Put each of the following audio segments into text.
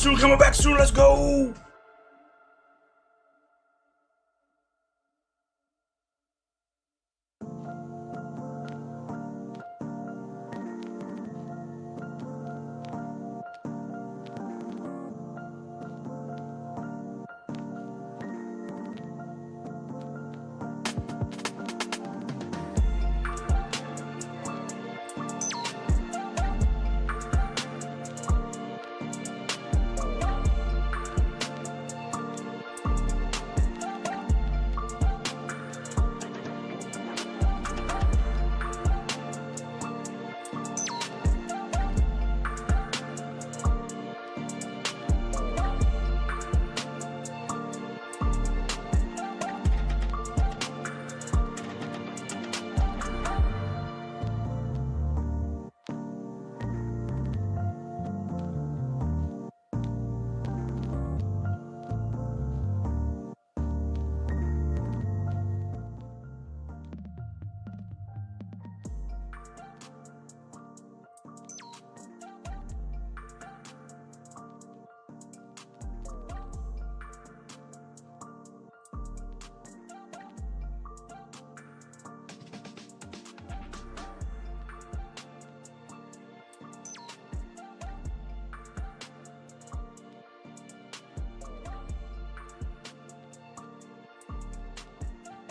soon, coming back soon. Let's go.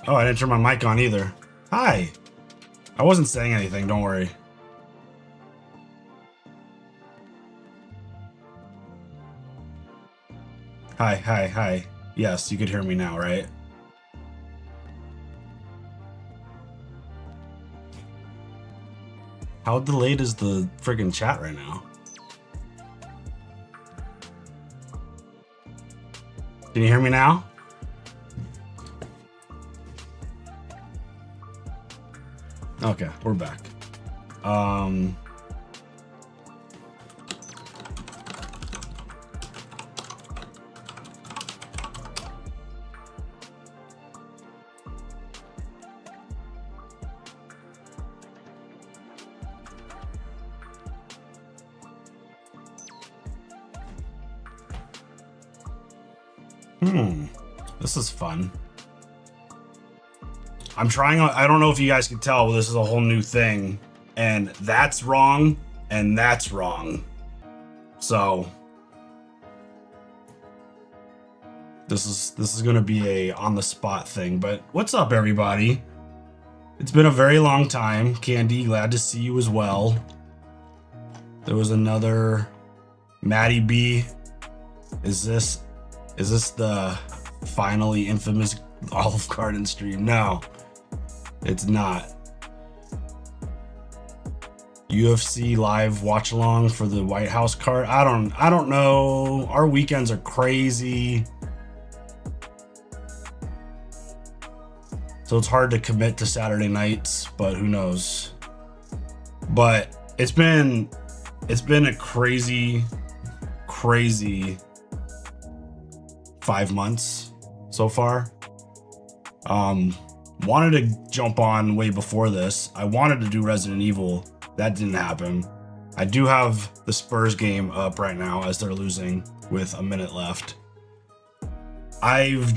Oh, I didn't turn my mic on either. Hi. I wasn't saying anything, don't worry. Hi, hi, hi. Yes, you could hear me now, right? How delayed is the friggin' chat right now? Can you hear me now? Okay, we're back. This is fun. I'm trying, I don't know if you guys can tell, but this is a whole new thing, and that's wrong, and that's wrong. So this is gonna be a on the spot thing. But what's up, everybody? It's been a very long time. Candy, glad to see you as well. There was another Maddie B. Is this the finally infamous Olive Garden stream? No, it's not. UFC live watch along for the White House card. I don't know. Our weekends are crazy, so it's hard to commit to Saturday nights, but who knows. But it's been a crazy 5 months so far. Wanted to jump on way before this. I wanted to do Resident Evil. That didn't happen. I do have the Spurs game up right now as they're losing with a minute left. I've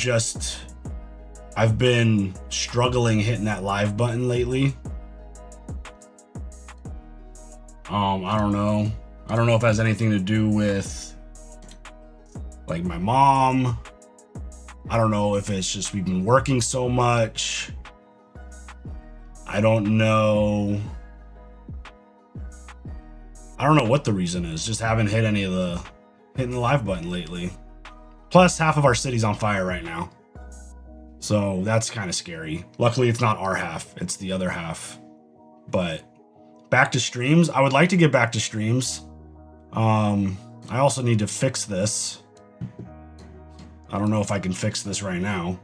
been struggling hitting that live button lately. I don't know if it has anything to do with like my mom. I don't know if it's just we've been working so much. I don't know what the reason is. Just haven't hit hitting the live button lately. Plus, half of our city's on fire right now, so that's kind of scary. Luckily, it's not our half; it's the other half. But back to streams. I would like to get back to streams. I also need to fix this. I don't know if I can fix this right now,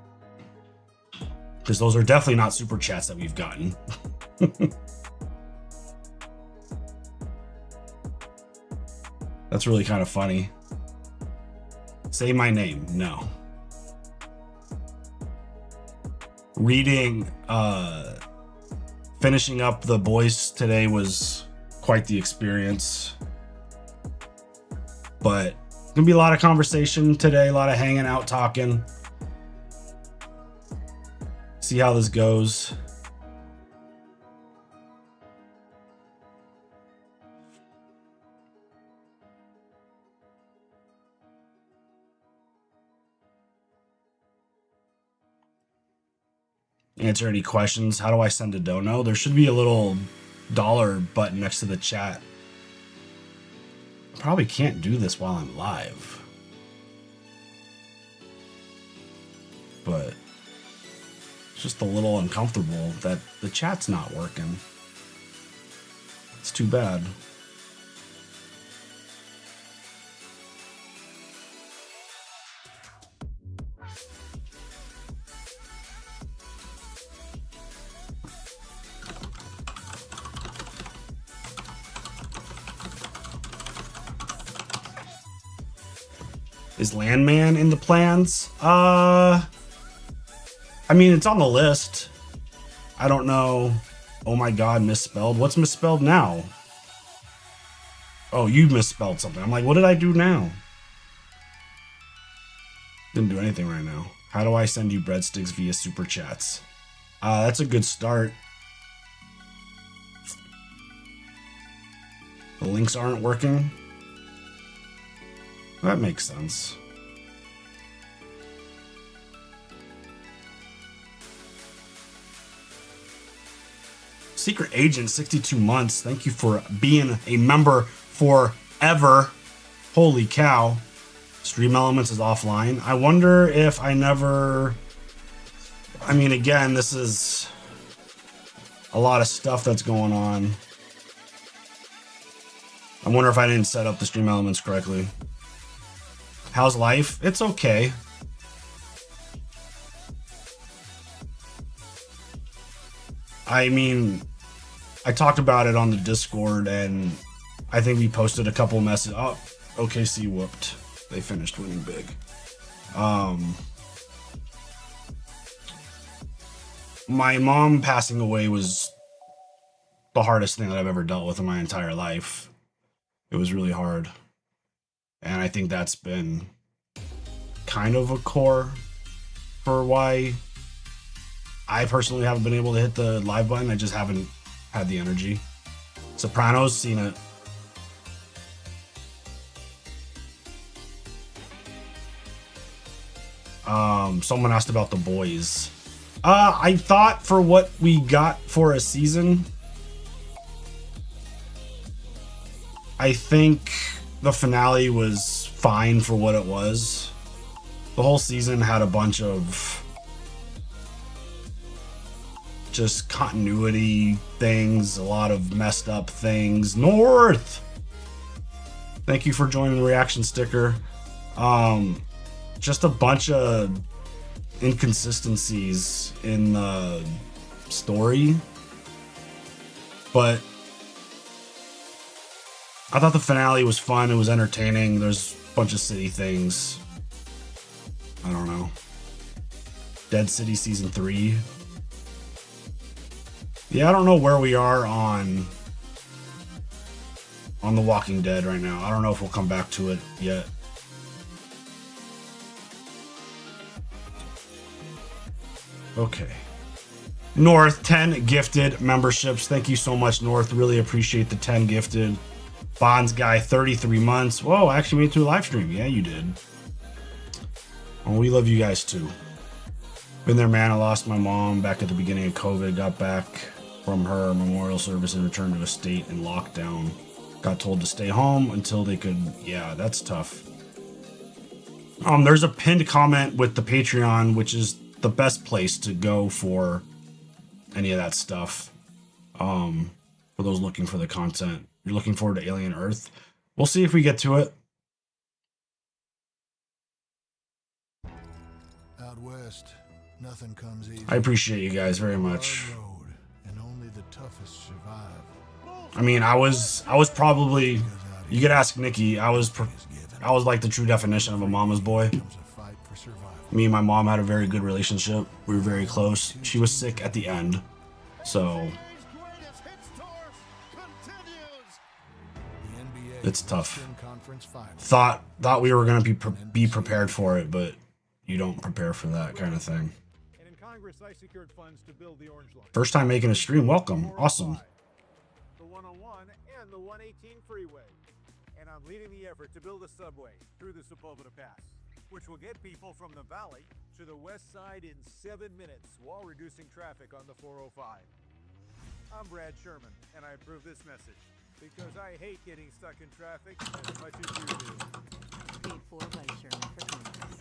because those are definitely not super chats that we've gotten. That's really kind of funny. Say my name. No. Reading, finishing up The Boys today was quite the experience. But Gonna be a lot of conversation today, a lot of hanging out, talking. See how this goes. Answer any questions. How do I send a dono? There should be a little dollar button next to the chat. Probably can't do this while I'm live, but it's just a little uncomfortable that the chat's not working. It's too bad. Is Landman in the plans? I mean, it's on the list. I don't know. Oh my God, misspelled. What's misspelled now? Oh, you misspelled something. I'm like, what did I do now? Didn't do anything right now. How do I send you breadsticks via super chats? That's a good start. The links aren't working. That makes sense. Secret Agent, 62 months. Thank you for being a member forever. Holy cow. Stream Elements is offline. I wonder if I never... I mean, again, this is a lot of stuff that's going on. I wonder if I didn't set up the Stream Elements correctly. How's life? It's okay. I mean, I talked about it on the Discord, and I think we posted a couple messages. Oh, OKC whooped. They finished winning big. My mom passing away was the hardest thing that I've ever dealt with in my entire life. It was really hard. And I think that's been kind of a core for why I personally haven't been able to hit the live button. I just haven't had the energy. Sopranos, seen it. Someone asked about The Boys. I thought for what we got for a season, I think the finale was fine for what it was. The whole season had a bunch of just continuity things, a lot of messed up things. North! Thank you for joining the reaction sticker. Just a bunch of inconsistencies in the story. But I thought the finale was fun. It was entertaining. There's a bunch of city things. I don't know. Dead City Season 3. Yeah, I don't know where we are on The Walking Dead right now. I don't know if we'll come back to it yet. Okay. North, 10 gifted memberships. Thank you so much, North. Really appreciate the 10 gifted. Bonds Guy, 33 months. Whoa, I actually made it to a live stream. Yeah, you did. Oh, we love you guys too. Been there, man. I lost my mom back at the beginning of COVID. Got back from her memorial service and returned to a state in lockdown. Got told to stay home until they could. Yeah, that's tough. There's a pinned comment with the Patreon, which is the best place to go for any of that stuff. For those looking for the content. You're looking forward to Alien Earth. We'll see if we get to it. Out west, nothing comes easy. I appreciate you guys very much. And only the toughest survive. I mean, I was probably, you could ask Nikki, I was like the true definition of a mama's boy. Me and my mom had a very good relationship. We were very close. She was sick at the end. So It's tough. Conference final. Thought we were gonna be prepared for it, but you don't prepare for that kind of thing. And in Congress, I secured funds to build the Orange Line. First time making a stream. Welcome. Awesome. The 101 and the 118 freeway. And I'm leading the effort to build a subway through the Sepulveda Pass, which will get people from the valley to the west side in 7 minutes while reducing traffic on the 405. I'm Brad Sherman, and I approve this message because I hate getting stuck in traffic as much as you do. Paid for by Sherman for Congress.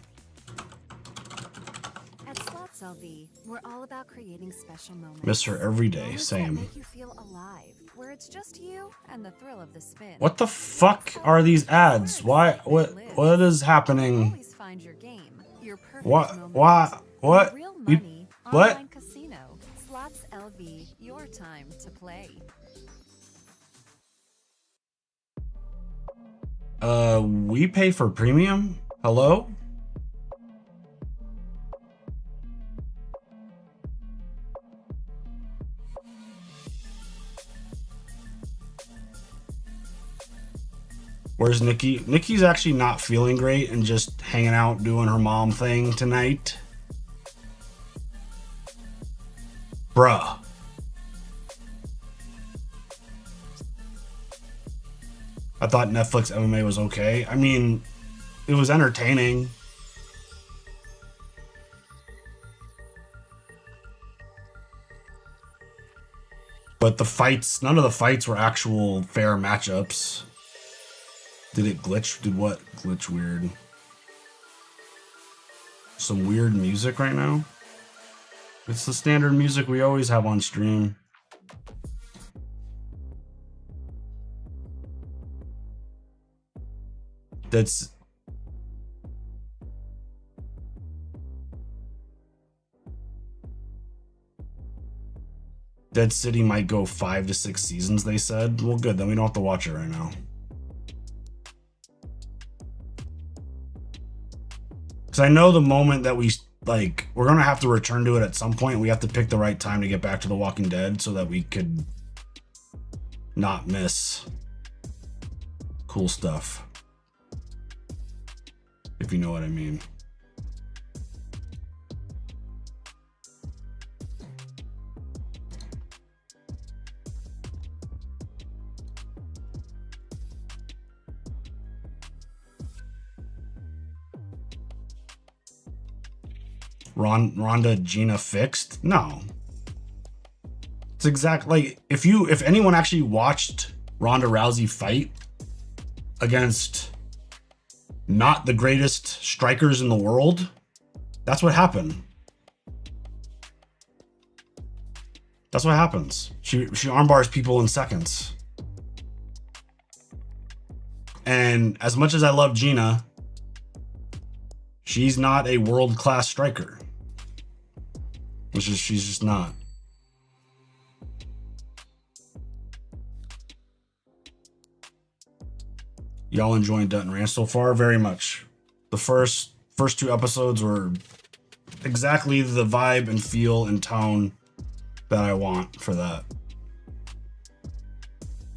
At Slots LV, we're all about creating special moments. Miss her every day. Moments that Same. make you feel alive, where it's just you and the thrill of the spin. What the fuck are these ads? Why? What is happening? Always find your game, your perfect What? moment. Why? What? Real We- money, what? online casino. Slots LV, your time to play. We pay for premium? Hello? Where's Nikki? Nikki's actually not feeling great and just hanging out doing her mom thing tonight. Bruh. I thought Netflix MMA was okay. I mean, it was entertaining. But the fights, none of the fights were actual fair matchups. Did it glitch? Did what glitch weird? Some weird music right now? It's the standard music we always have on stream. That's... Dead City might go 5 to 6 seasons, they said. Well, good, then we don't have to watch it right now. Because I know the moment that we, like, we're going to have to return to it at some point. We have to pick the right time to get back to The Walking Dead so that we could not miss cool stuff. If you know what I mean. Rhonda Gina fixed? No. It's exactly like if anyone actually watched Ronda Rousey fight against not the greatest strikers in the world, that's what happened. That's what happens. She armbars people in seconds. And as much as I love Gina, she's not a world-class striker. She's just not. Y'all enjoying Dutton Ranch so far? Very much. The first 2 episodes were exactly the vibe and feel and tone that I want for that.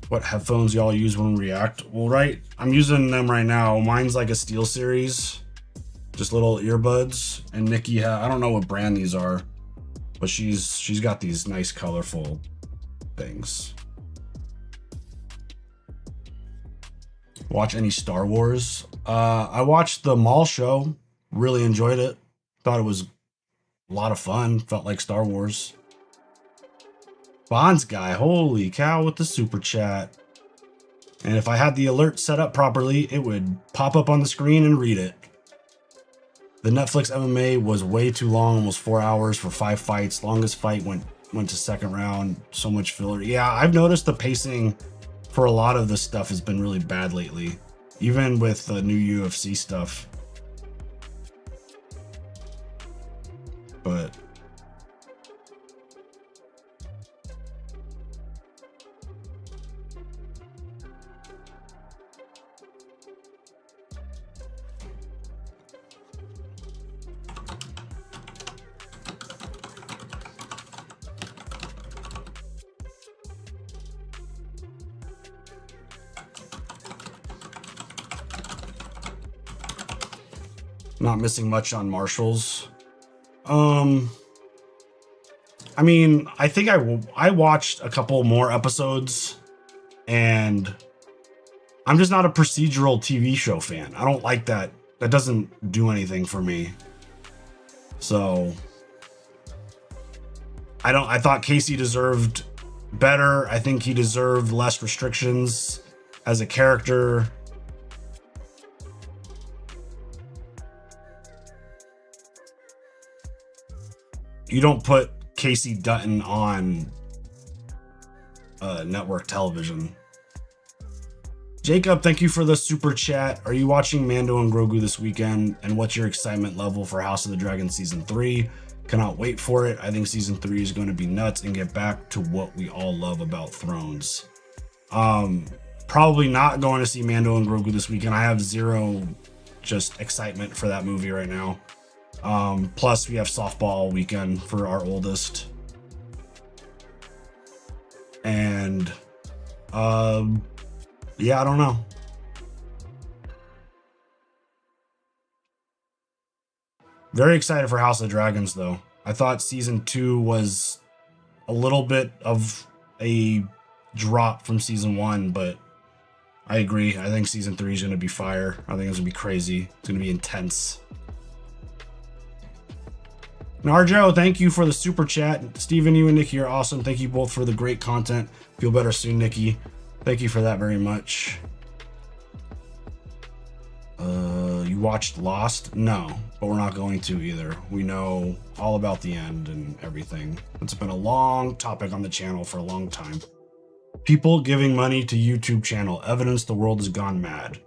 What headphones y'all use when we react? Well, right, I'm using them right now. Mine's like a SteelSeries, just little earbuds. And Nikki, I don't know what brand these are, but she's got these nice colorful things. Watch any Star Wars? I watched the Mall show. Really enjoyed it. Thought it was a lot of fun. Felt like Star Wars. Bonds guy, holy cow, with the super chat. And if I had the alert set up properly, it would pop up on the screen and read it. The Netflix MMA was way too long, almost 4 hours for 5 fights. Longest fight went to second round. So much filler. Yeah, I've noticed the pacing for a lot of this stuff has been really bad lately. Even with the new UFC stuff. But Not missing much on Marshall's. I mean, I think I watched a couple more episodes, and I'm just not a procedural TV show fan. I don't like that. That doesn't do anything for me. So I thought Casey deserved better. I think he deserved less restrictions as a character. You don't put Casey Dutton on network television. Jacob, thank you for the super chat. Are you watching Mando and Grogu this weekend? And what's your excitement level for House of the Dragon Season 3? Cannot wait for it. I think Season 3 is going to be nuts and get back to what we all love about Thrones. Probably not going to see Mando and Grogu this weekend. I have zero just excitement for that movie right now. Plus we have softball weekend for our oldest. And yeah, I don't know. Very excited for House of Dragons though. I thought season 2 was a little bit of a drop from season 1, but I agree. I think season 3 is going to be fire. I think it's going to be crazy. It's going to be intense. Narjo, thank you for the super chat. Steven, you and Nikki are awesome. Thank you both for the great content. Feel better soon, Nikki. Thank you for that very much. You watched Lost? No, but we're not going to either. We know all about the end and everything. It's been a long topic on the channel for a long time. People giving money to YouTube channel. Evidence the world has gone mad.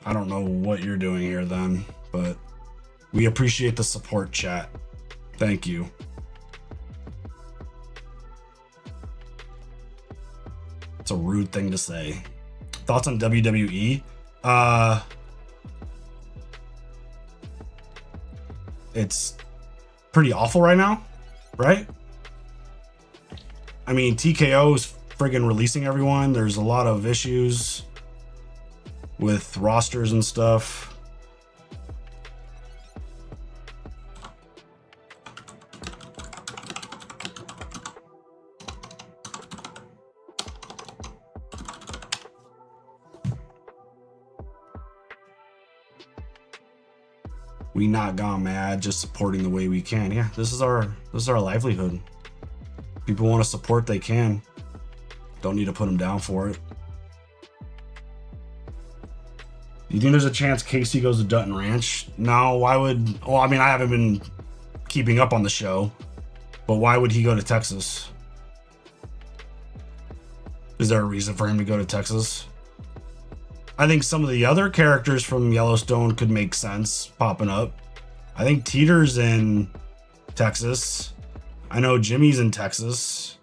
I don't know what you're doing here then, but we appreciate the support, chat. Thank you. It's a rude thing to say. Thoughts on WWE? It's pretty awful right now, right? I mean, TKO is friggin' releasing everyone. There's a lot of issues with rosters and stuff. We not gone mad, just supporting the way we can. Yeah, this is our livelihood. People want to support, they can. Don't need to put them down for it. You think there's a chance Casey goes to Dutton Ranch? No, why would... Well, I mean, I haven't been keeping up on the show, but why would he go to Texas? Is there a reason for him to go to Texas? I think some of the other characters from Yellowstone could make sense popping up. I think Teeter's in Texas. I know Jimmy's in Texas.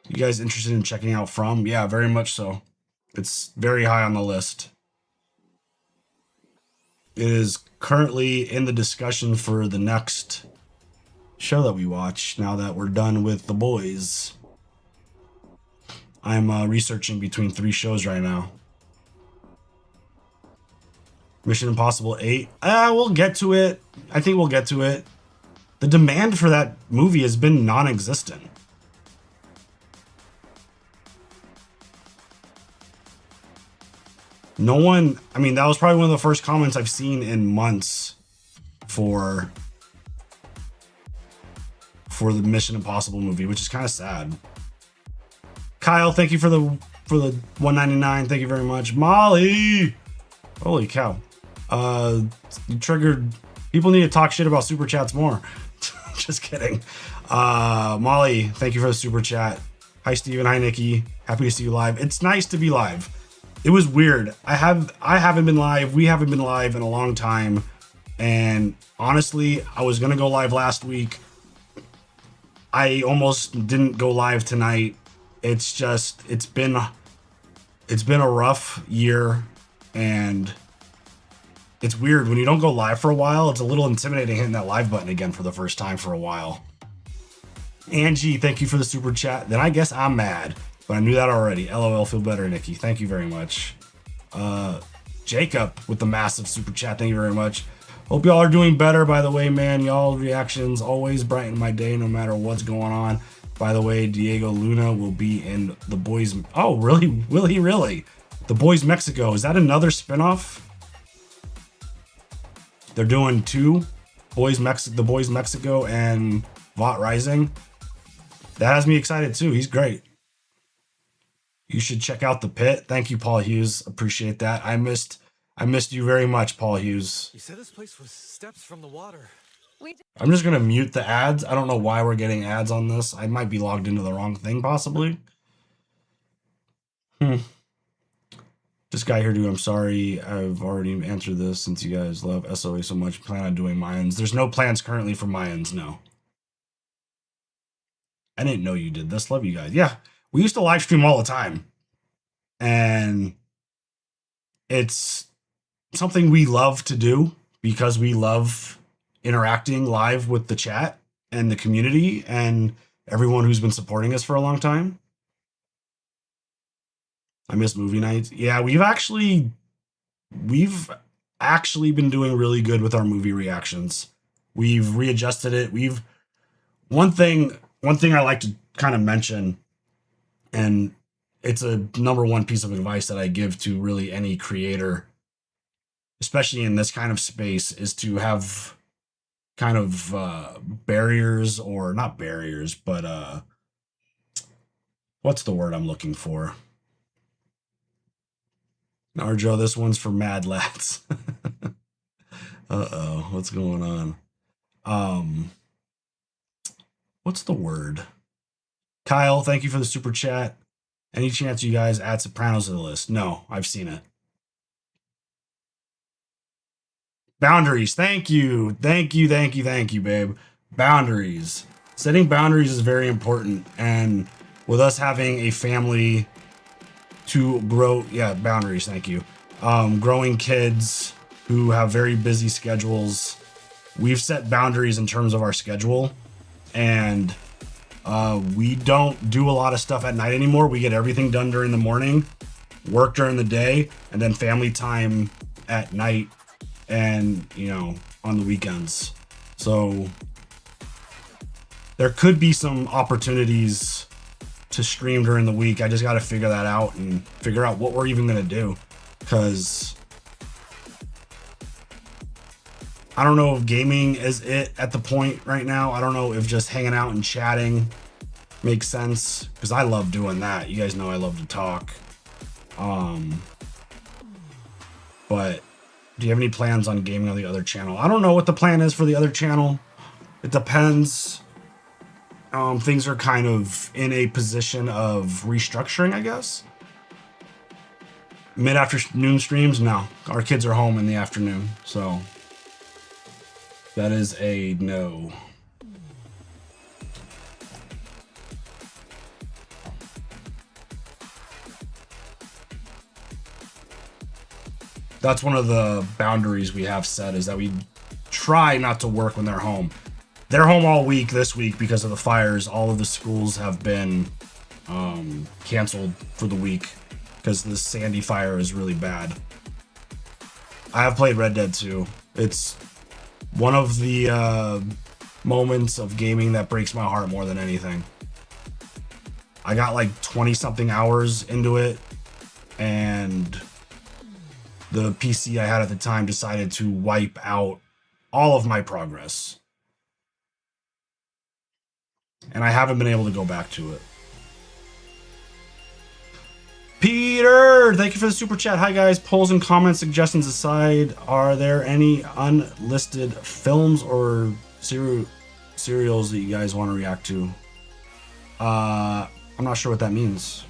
You guys interested in checking out From? Yeah, very much so. It's very high on the list. It is currently in the discussion for the next show that we watch now that we're done with The Boys. I'm researching between 3 shows right now. Mission Impossible 8. We'll get to it. I think we'll get to it. The demand for that movie has been non-existent. No one... I mean, that was probably one of the first comments I've seen in months for the Mission Impossible movie, which is kind of sad. Kyle, thank you for the $1.99. Thank you very much. Molly, holy cow! You triggered. People need to talk shit about super chats more. Just kidding. Molly, thank you for the super chat. Hi Steven, hi Nikki. Happy to see you live. It's nice to be live. It was weird. I haven't been live. We haven't been live in a long time. And honestly, I was gonna go live last week. I almost didn't go live tonight. It's just, it's been a rough year, and it's weird when you don't go live for a while. It's a little intimidating hitting that live button again for the first time for a while. Angie, thank you for the super chat. Then I guess I'm mad. But I knew that already. LOL, feel better, Nikki. Thank you very much. Jacob with the massive super chat. Thank you very much. Hope y'all are doing better, by the way, man. Y'all reactions always brighten my day no matter what's going on. By the way, Diego Luna will be in The Boys... Oh, really? Will he really? The Boys Mexico. Is that another spinoff? They're doing two. The Boys Mexico and Vought Rising. That has me excited too. He's great. You should check out The Pit. Thank you, Paul Hughes. Appreciate that. I missed you very much, Paul Hughes. You said this place was steps from the water. I'm just going to mute the ads. I don't know why we're getting ads on this. I might be logged into the wrong thing, possibly. This guy here, dude, I'm sorry. I've already answered this since you guys love SOA so much. Plan on doing Mayans. There's no plans currently for Mayans, no. I didn't know you did this. Love you guys. Yeah, we used to live stream all the time. And it's something we love to do because we love interacting live with the chat and the community and everyone who's been supporting us for a long time. I miss movie nights. Yeah, we've actually been doing really good with our movie reactions. We've readjusted it. One thing I like to kind of mention, and it's a number one piece of advice that I give to really any creator, especially in this kind of space, is to have kind of barriers, or not barriers, but what's the word I'm looking for? Narjo, this one's for mad lads. Uh-oh, what's going on? What's the word? Kyle, thank you for the super chat. Any chance you guys add Sopranos to the list? No, I've seen it. Boundaries. Thank you, babe. Boundaries. Setting boundaries is very important. And with us having a family to grow, boundaries. Thank you. Growing kids who have very busy schedules. We've set boundaries in terms of our schedule. And we don't do a lot of stuff at night anymore. We get everything done during the morning, work during the day, and then family time at night and, on the weekends. So there could be some opportunities to stream during the week. I just got to figure that out and figure out what we're even going to do. Because I don't know if gaming is it at the point right now. I don't know if just hanging out and chatting makes sense, because I love doing that. You guys know I love to talk. But do you have any plans on gaming on the other channel? I don't know what the plan is for the other channel. It depends. Things are kind of in a position of restructuring, I guess. Mid-afternoon streams? No. Our kids are home in the afternoon, so that is a no. That's one of the boundaries we have set, is that we try not to work when they're home. They're home all week this week because of the fires. All of the schools have been canceled for the week because the Sandy fire is really bad. I have played Red Dead 2. It's one of the moments of gaming that breaks my heart more than anything. I got like 20 something hours into it, and the PC I had at the time decided to wipe out all of my progress. And I haven't been able to go back to it. Peter, thank you for the super chat. Hi guys, polls and comment suggestions aside, are there any unlisted films or serials that you guys want to react to? I'm not sure what that means.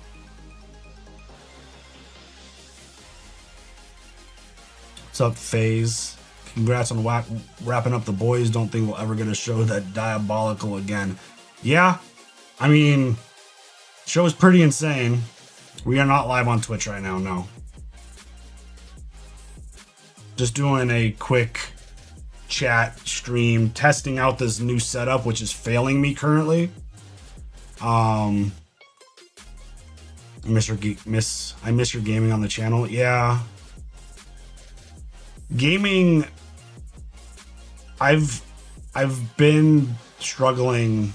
What's up, FaZe? Congrats on wrapping up The Boys. Don't think we'll ever get a show that diabolical again. Yeah, I mean, show is pretty insane. We are not live on Twitch right now, no. Just doing a quick chat stream, testing out this new setup, which is failing me currently. I miss your gaming on the channel. Yeah. Gaming, I've been struggling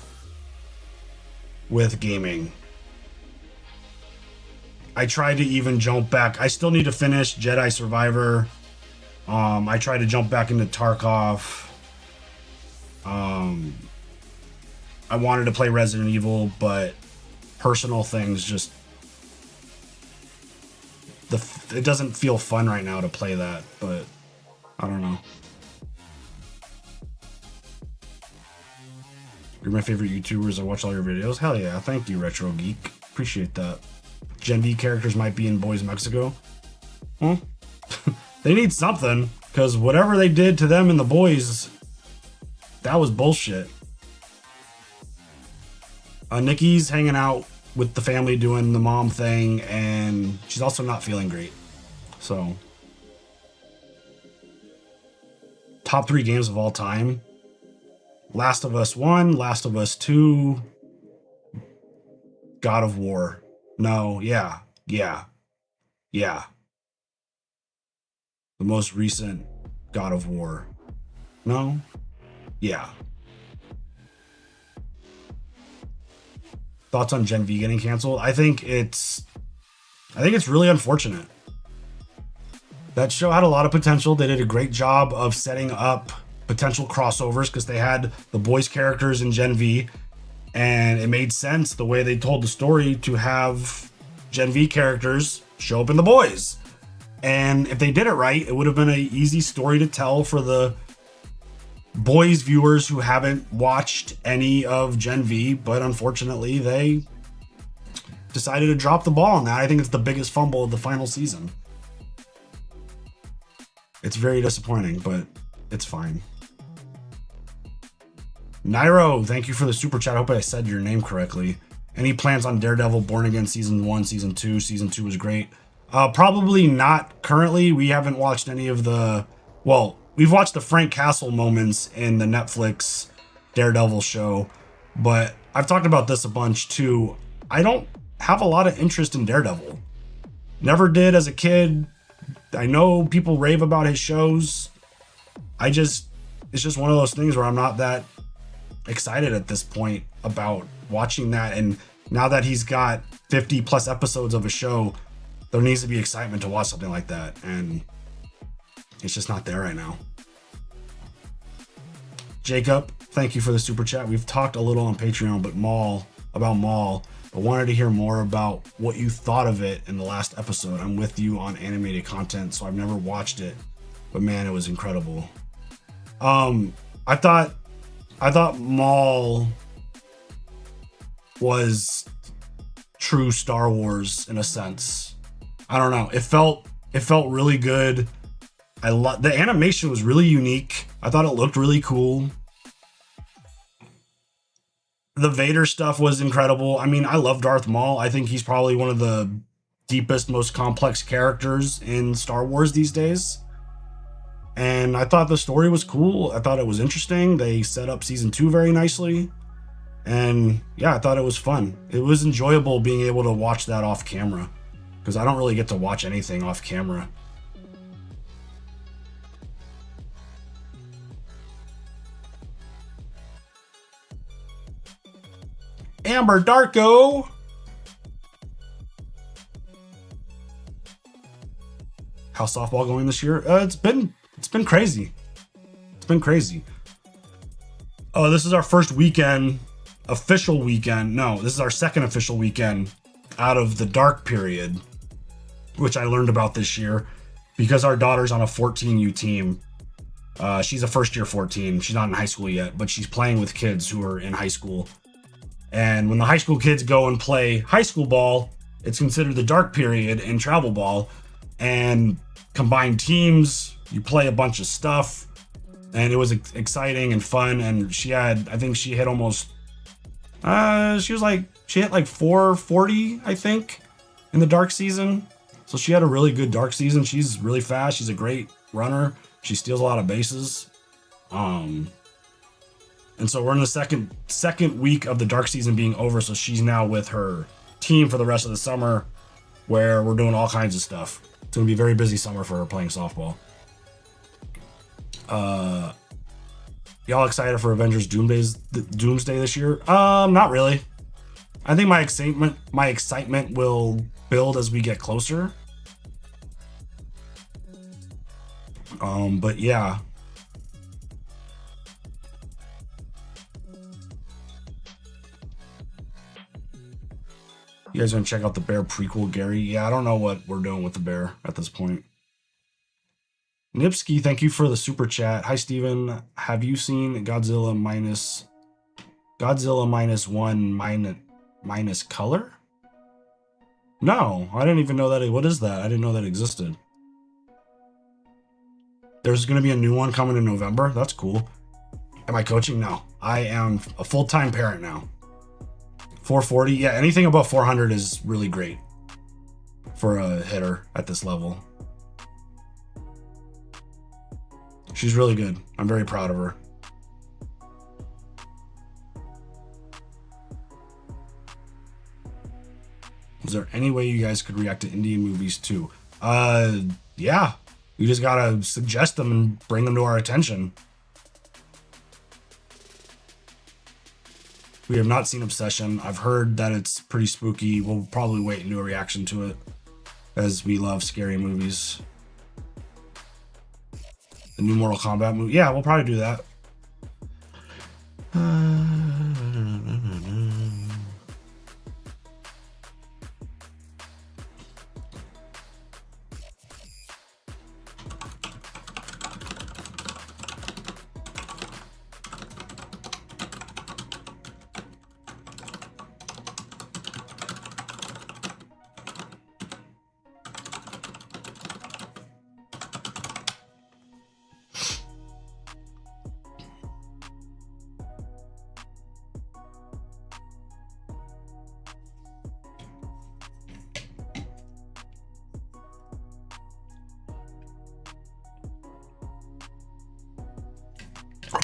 with gaming. I tried to even jump back. I still need to finish Jedi Survivor. I tried to jump back into Tarkov. I wanted to play Resident Evil, but personal things just it doesn't feel fun right now to play that, but I don't know. You're my favorite YouTubers. I watch all your videos. Hell yeah. Thank you, Retro Geek. Appreciate that. Gen V characters might be in Boys Mexico. Well, they need something, because whatever they did to them in the Boys, that was bullshit. Nikki's hanging out with the family doing the mom thing, and she's also not feeling great. So, top 3 games of all time. Last of Us 1, Last of Us 2, God of War. No, yeah. The most recent God of War. No? Yeah. Thoughts on Gen V getting canceled? I think it's really unfortunate. That show had a lot of potential. They did a great job of setting up potential crossovers because they had the boys characters in Gen V, and it made sense the way they told the story to have Gen V characters show up in the boys. And if they did it right, it would have been an easy story to tell for the boys viewers who haven't watched any of Gen V, but unfortunately they decided to drop the ball on that. I think it's the biggest fumble of the final season. It's very disappointing, but it's fine. Nairo, thank you for the super chat. I hope I said your name correctly. Any plans on Daredevil Born Again season 1, season 2? Season 2 was great. Probably not currently. We haven't watched any of the, well, we've watched the Frank Castle moments in the Netflix Daredevil show, but I've talked about this a bunch too. I don't have a lot of interest in Daredevil. Never did as a kid. I know people rave about his shows. It's just one of those things where I'm not that excited at this point about watching that. And now that he's got 50 plus episodes of a show, there needs to be excitement to watch something like that. And it's just not there right now. Jacob, thank you for the super chat. We've talked a little on Patreon, but Maul, but wanted to hear more about what you thought of it in the last episode. I'm with you on animated content, so I've never watched it, but man, it was incredible. I thought Maul was true Star Wars in a sense. I don't know. It felt really good. The animation was really unique. I thought it looked really cool. The Vader stuff was incredible. I mean, I love Darth Maul. I think he's probably one of the deepest, most complex characters in Star Wars these days. And I thought the story was cool. I thought it was interesting. They set up season 2 very nicely. And yeah, I thought it was fun. It was enjoyable being able to watch that off camera, because I don't really get to watch anything off camera. Amber Darko. How's softball going this year? It's been crazy. It's been crazy. This is our first official weekend. No, this is our second official weekend out of the dark period, which I learned about this year because our daughter's on a 14U team. She's a first year 14. She's not in high school yet, but she's playing with kids who are in high school. And when the high school kids go and play high school ball, it's considered the dark period in travel ball. And combined teams, you play a bunch of stuff. And it was exciting and fun. And I think she hit almost, she hit like 440, I think, in the dark season. So she had a really good dark season. She's really fast. She's a great runner. She steals a lot of bases. And so we're in the second week of the dark season being over. So she's now with her team for the rest of the summer. where we're doing all kinds of stuff. It's gonna be a very busy summer for playing softball. Y'all excited for Avengers Doomsday this year? Not really. I think my excitement will build as we get closer. But yeah. You guys gonna check out the Bear prequel, Gary? Yeah, I don't know what we're doing with the Bear at this point. Nipsky, thank you for the super chat. Hi, Steven. Have you seen Godzilla minus one minus color? No, I didn't even know that. What is that? I didn't know that existed. There's going to be a new one coming in November. That's cool. Am I coaching? No. I am a full-time parent now. 440? Yeah, anything above 400 is really great for a hitter at this level. She's really good. I'm very proud of her. Is there any way you guys could react to Indian movies too? Yeah. We just gotta suggest them and bring them to our attention. We have not seen Obsession. I've heard that it's pretty spooky. We'll probably wait and do a reaction to it, as we love scary movies. The new Mortal Kombat movie. Yeah, we'll probably do that.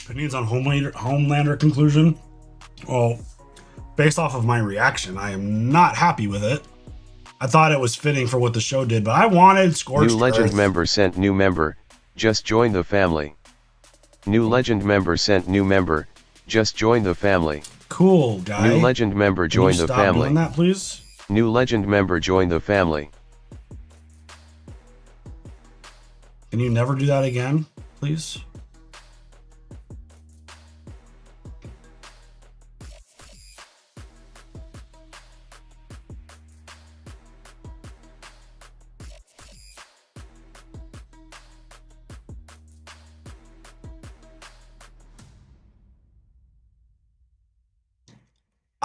Opinions on Homelander conclusion? Well, based off of my reaction, I am not happy with it. I thought it was fitting for what the show did, but I wanted Scorched New legend Earth. member sent new member, just join the family. New legend member sent new member, just join the family. Cool, guy. New legend member Can you join the stop family. doing that, please? New legend member join the family. Can you never do that again, please?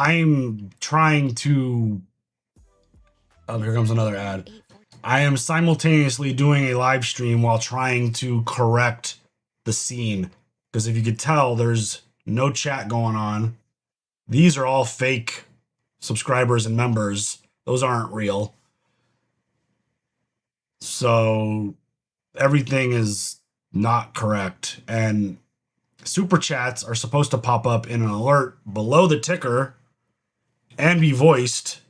I'm trying to... Oh, here comes another ad. I am simultaneously doing a live stream while trying to correct the scene. Because if you could tell, there's no chat going on. These are all fake subscribers and members. Those aren't real. So everything is not correct. And super chats are supposed to pop up in an alert below the ticker and be voiced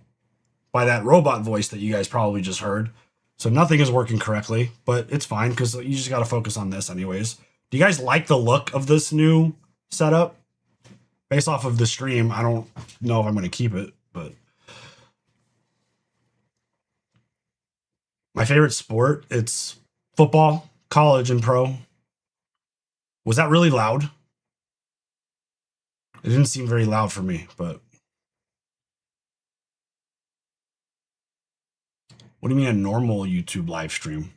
by that robot voice that you guys probably just heard. So nothing is working correctly, but it's fine because you just got to focus on this anyways. Do you guys like the look of this new setup? Based off of the stream, I don't know if I'm going to keep it, but my favorite sport, it's football, college, and pro. Was that really loud? It didn't seem very loud for me, but what do you mean a normal YouTube live stream?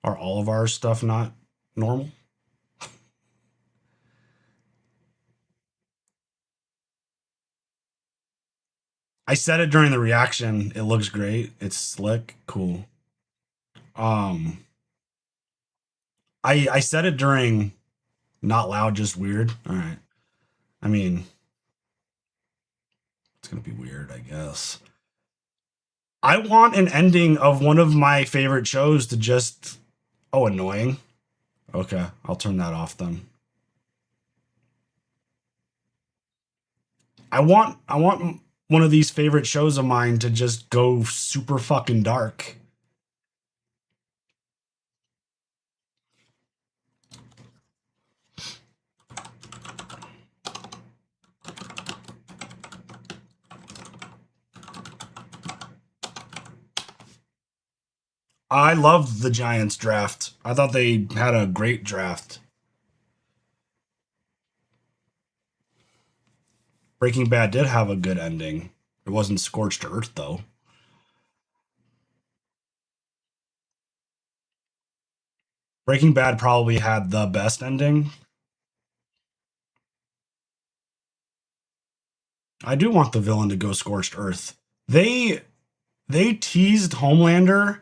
Are all of our stuff not normal? I said it during the reaction. It looks great. It's slick. Cool. I said it during not loud, just weird. All right. I mean, it's going to be weird, I guess. I want an ending of one of my favorite shows to just... Oh, annoying. Okay, I'll turn that off then. I want one of these favorite shows of mine to just go super fucking dark. I loved the Giants draft. I thought they had a great draft. Breaking Bad did have a good ending. It wasn't scorched earth, though. Breaking Bad probably had the best ending. I do want the villain to go scorched earth. They teased Homelander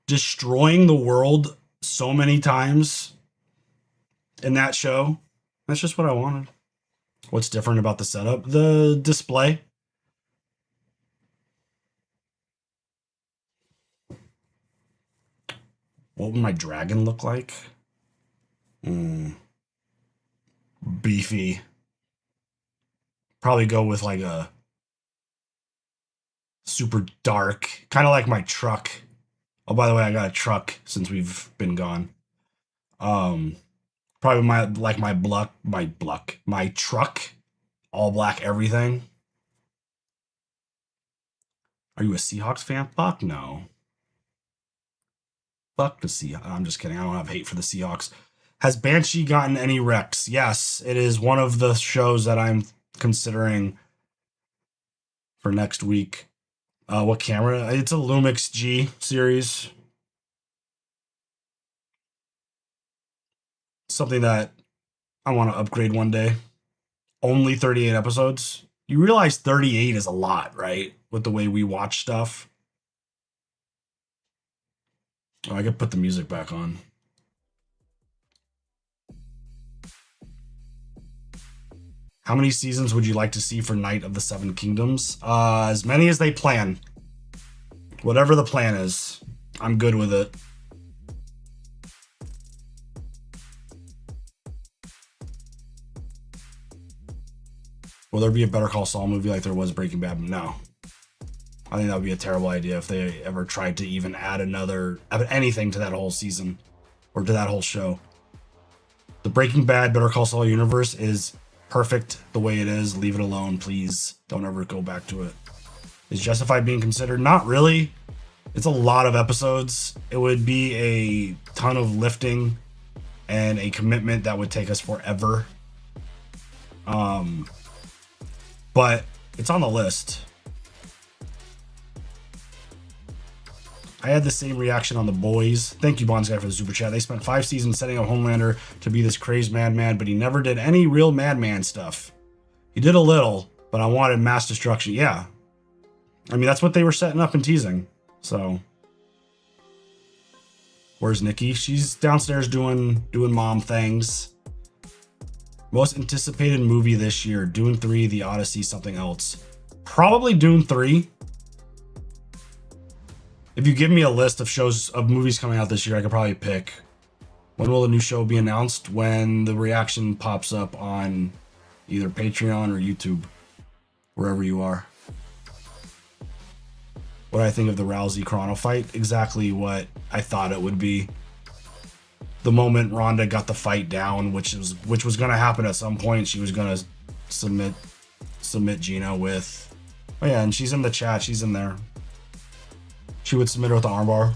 destroying the world so many times in that show. That's just what I wanted. What's different about the setup? The display. What would my dragon look like? Beefy. Probably go with like a super dark, kind of like my truck. Oh, by the way, I got a truck since we've been gone. Probably my truck, all black everything. Are you a Seahawks fan? Fuck no. Fuck the Seahawks. I'm just kidding. I don't have hate for the Seahawks. Has Banshee gotten any recs? Yes, it is one of the shows that I'm considering for next week. What camera? It's a Lumix G series. Something that I want to upgrade one day. Only 38 episodes. You realize 38 is a lot, right? With the way we watch stuff. Oh, I could put the music back on. How many seasons would you like to see for Knight of the Seven Kingdoms? As many as they plan. Whatever the plan is, I'm good with it. Will there be a Better Call Saul movie like there was Breaking Bad? No. I think that would be a terrible idea if they ever tried to even add anything to that whole season or to that whole show. The Breaking Bad Better Call Saul universe is perfect the way it is. Leave it alone, please. Don't ever go back to it. Is Justified being considered? Not really. It's a lot of episodes. It would be a ton of lifting and a commitment that would take us forever. But it's on the list. I had the same reaction on The Boys. Thank you, Bonds Guy, for the super chat. They spent 5 seasons setting up Homelander to be this crazed madman, but he never did any real madman stuff. He did a little, but I wanted mass destruction. Yeah. I mean, that's what they were setting up and teasing. So, where's Nikki? She's downstairs doing mom things. Most anticipated movie this year: Dune 3, The Odyssey, something else. Probably Dune 3. If you give me a list of movies coming out this year, I could probably pick. When will a new show be announced? When the reaction pops up on either Patreon or YouTube, wherever you are. What do I think of the Rousey Chrono fight? Exactly what I thought it would be. The moment Ronda got the fight down, which was going to happen at some point, she was going to submit Gina with. Oh yeah, and she's in the chat. She's in there. She would submit her with the armbar.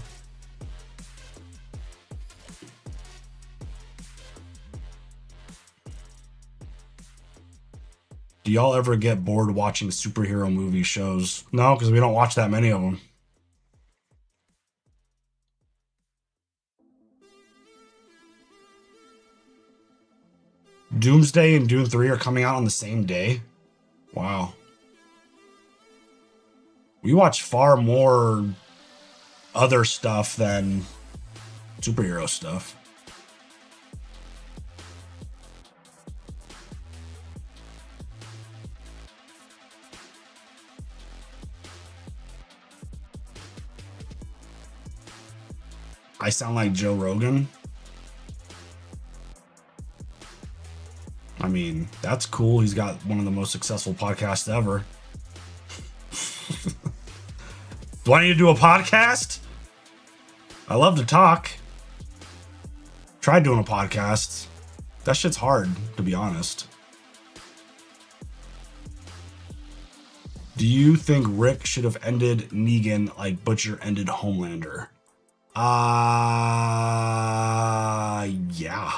Do y'all ever get bored watching superhero movie shows? No, because we don't watch that many of them. Doomsday and Dune 3 are coming out on the same day? Wow. We watch far more other stuff than superhero stuff. I sound like Joe Rogan. I mean, that's cool. He's got one of the most successful podcasts ever. Do I need to do a podcast? I love to talk. Tried doing a podcast. That shit's hard, to be honest. Do you think Rick should have ended Negan like Butcher ended Homelander? Yeah.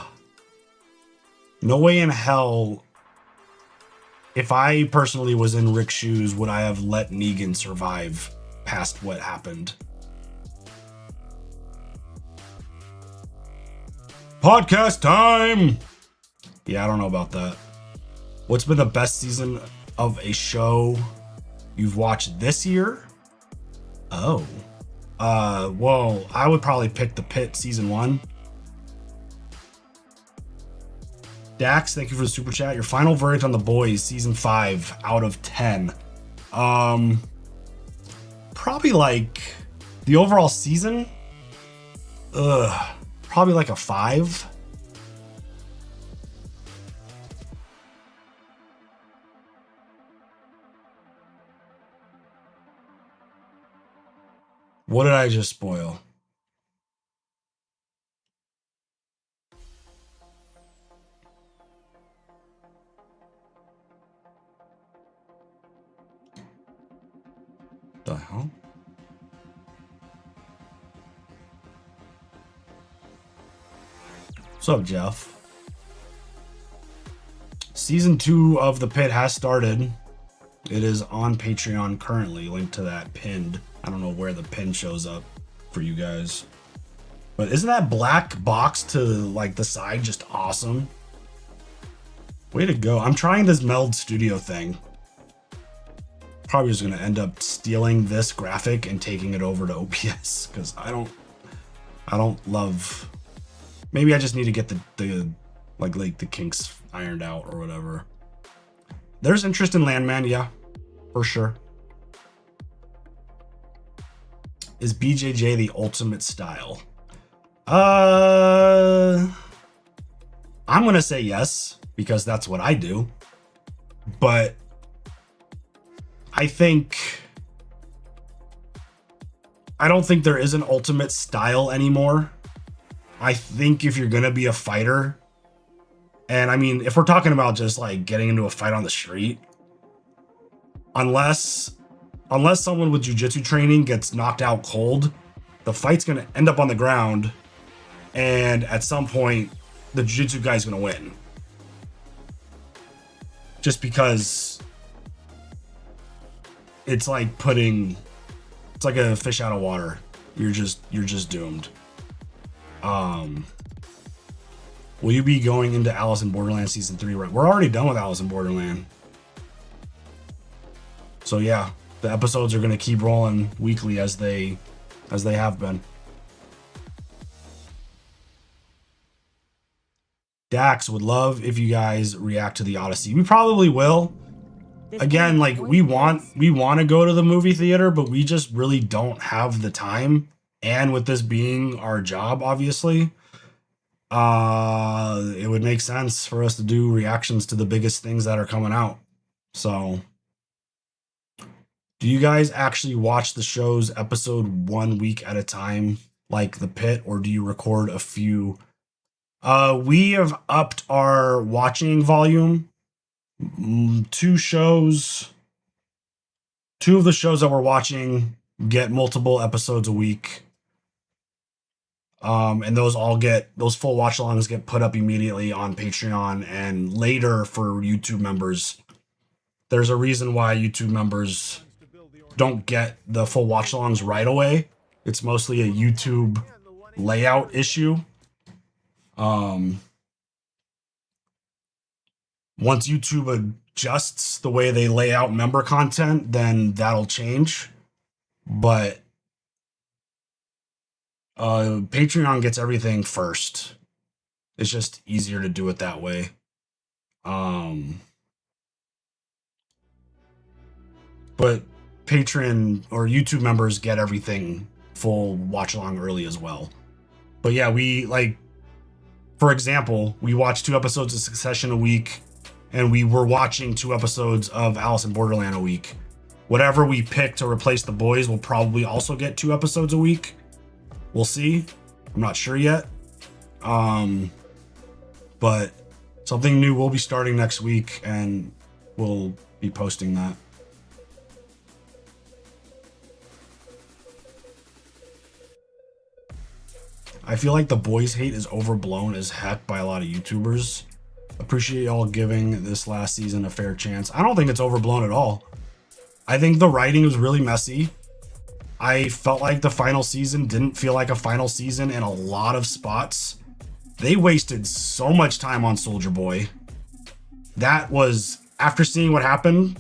No way in hell, if I personally was in Rick's shoes, would I have let Negan survive past what happened? Podcast time! Yeah, I don't know about that. What's been the best season of a show you've watched this year? Oh. Well, I would probably pick The Pit season 1. Dax, thank you for the super chat. Your final verdict on The Boys season 5 out of 10. Probably like the overall season. Probably like a 5. What did I just spoil? The hell? What's up, Jeff? Season 2 of The Pit has started. It is on Patreon currently. Link to that pinned. I don't know where the pin shows up for you guys. But isn't that black box to like the side just awesome? Way to go. I'm trying this Meld Studio thing. Probably just going to end up stealing this graphic and taking it over to OBS because I don't love. Maybe I just need to get the kinks ironed out or whatever. There's interest in Landman, yeah, for sure. Is BJJ the ultimate style? I'm gonna say yes because that's what I do. But I don't think there is an ultimate style anymore. I think if you're gonna be a fighter, and I mean, if we're talking about just like getting into a fight on the street, unless someone with jiu-jitsu training gets knocked out cold, the fight's gonna end up on the ground, and at some point, the jiu-jitsu guy's gonna win. Just because it's like a fish out of water. You're just doomed. Will you be going into Alice in Borderland season 3? Right, we're already done with Alice in Borderland. So yeah, the episodes are gonna keep rolling weekly as they have been. Dax, would love if you guys react to the Odyssey. We probably will. Again, like we want to go to the movie theater, but we just really don't have the time. And with this being our job, obviously, it would make sense for us to do reactions to the biggest things that are coming out. So, do you guys actually watch the show's episode 1 week at a time, like The Pit, or do you record a few? We have upped our watching volume. Two of the shows that we're watching get multiple episodes a week. And those full watch alongs get put up immediately on Patreon and later for YouTube members. There's a reason why YouTube members don't get the full watch alongs right away. It's mostly a YouTube layout issue. Once YouTube adjusts the way they lay out member content, then that'll change. But Patreon gets everything first. It's just easier to do it that way. But Patreon or YouTube members get everything full watch along early as well. But yeah, for example, we watch 2 episodes of Succession a week, and we were watching 2 episodes of Alice in Borderland a week. whatever we pick to replace the boys will probably also get 2 episodes a week. We'll see. I'm not sure yet. But something new will be starting next week, and we'll be posting that. I feel like the boys hate is overblown as heck by a lot of YouTubers. Appreciate y'all giving this last season a fair chance. I don't think it's overblown at all. I think the writing was really messy. I felt like the final season didn't feel like a final season in a lot of spots. They wasted so much time on Soldier Boy. That was, after seeing what happened,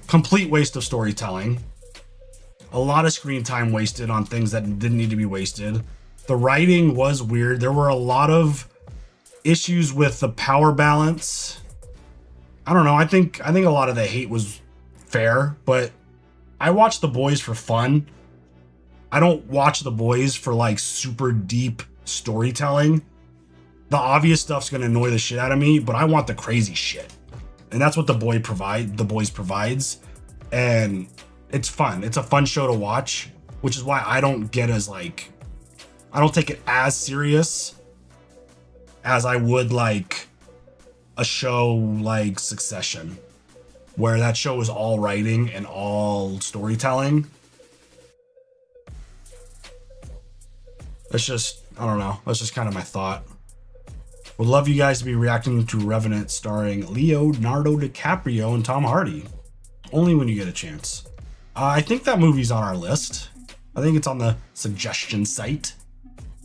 complete waste of storytelling. A lot of screen time wasted on things that didn't need to be wasted. The writing was weird. There were a lot of issues with the power balance. I don't know. I think a lot of the hate was fair, but I watch The Boys for fun. I don't watch The Boys for like super deep storytelling. The obvious stuff's gonna annoy the shit out of me, but I want the crazy shit, and that's what The Boys provides, and it's fun. It's a fun show to watch, which is why I don't take it as serious as I would like a show like Succession, where that show is all writing and all storytelling. That's just, I don't know. That's just kind of my thought. Would love you guys to be reacting to Revenant starring Leonardo DiCaprio and Tom Hardy. Only when you get a chance. I think that movie's on our list. I think it's on the suggestion site.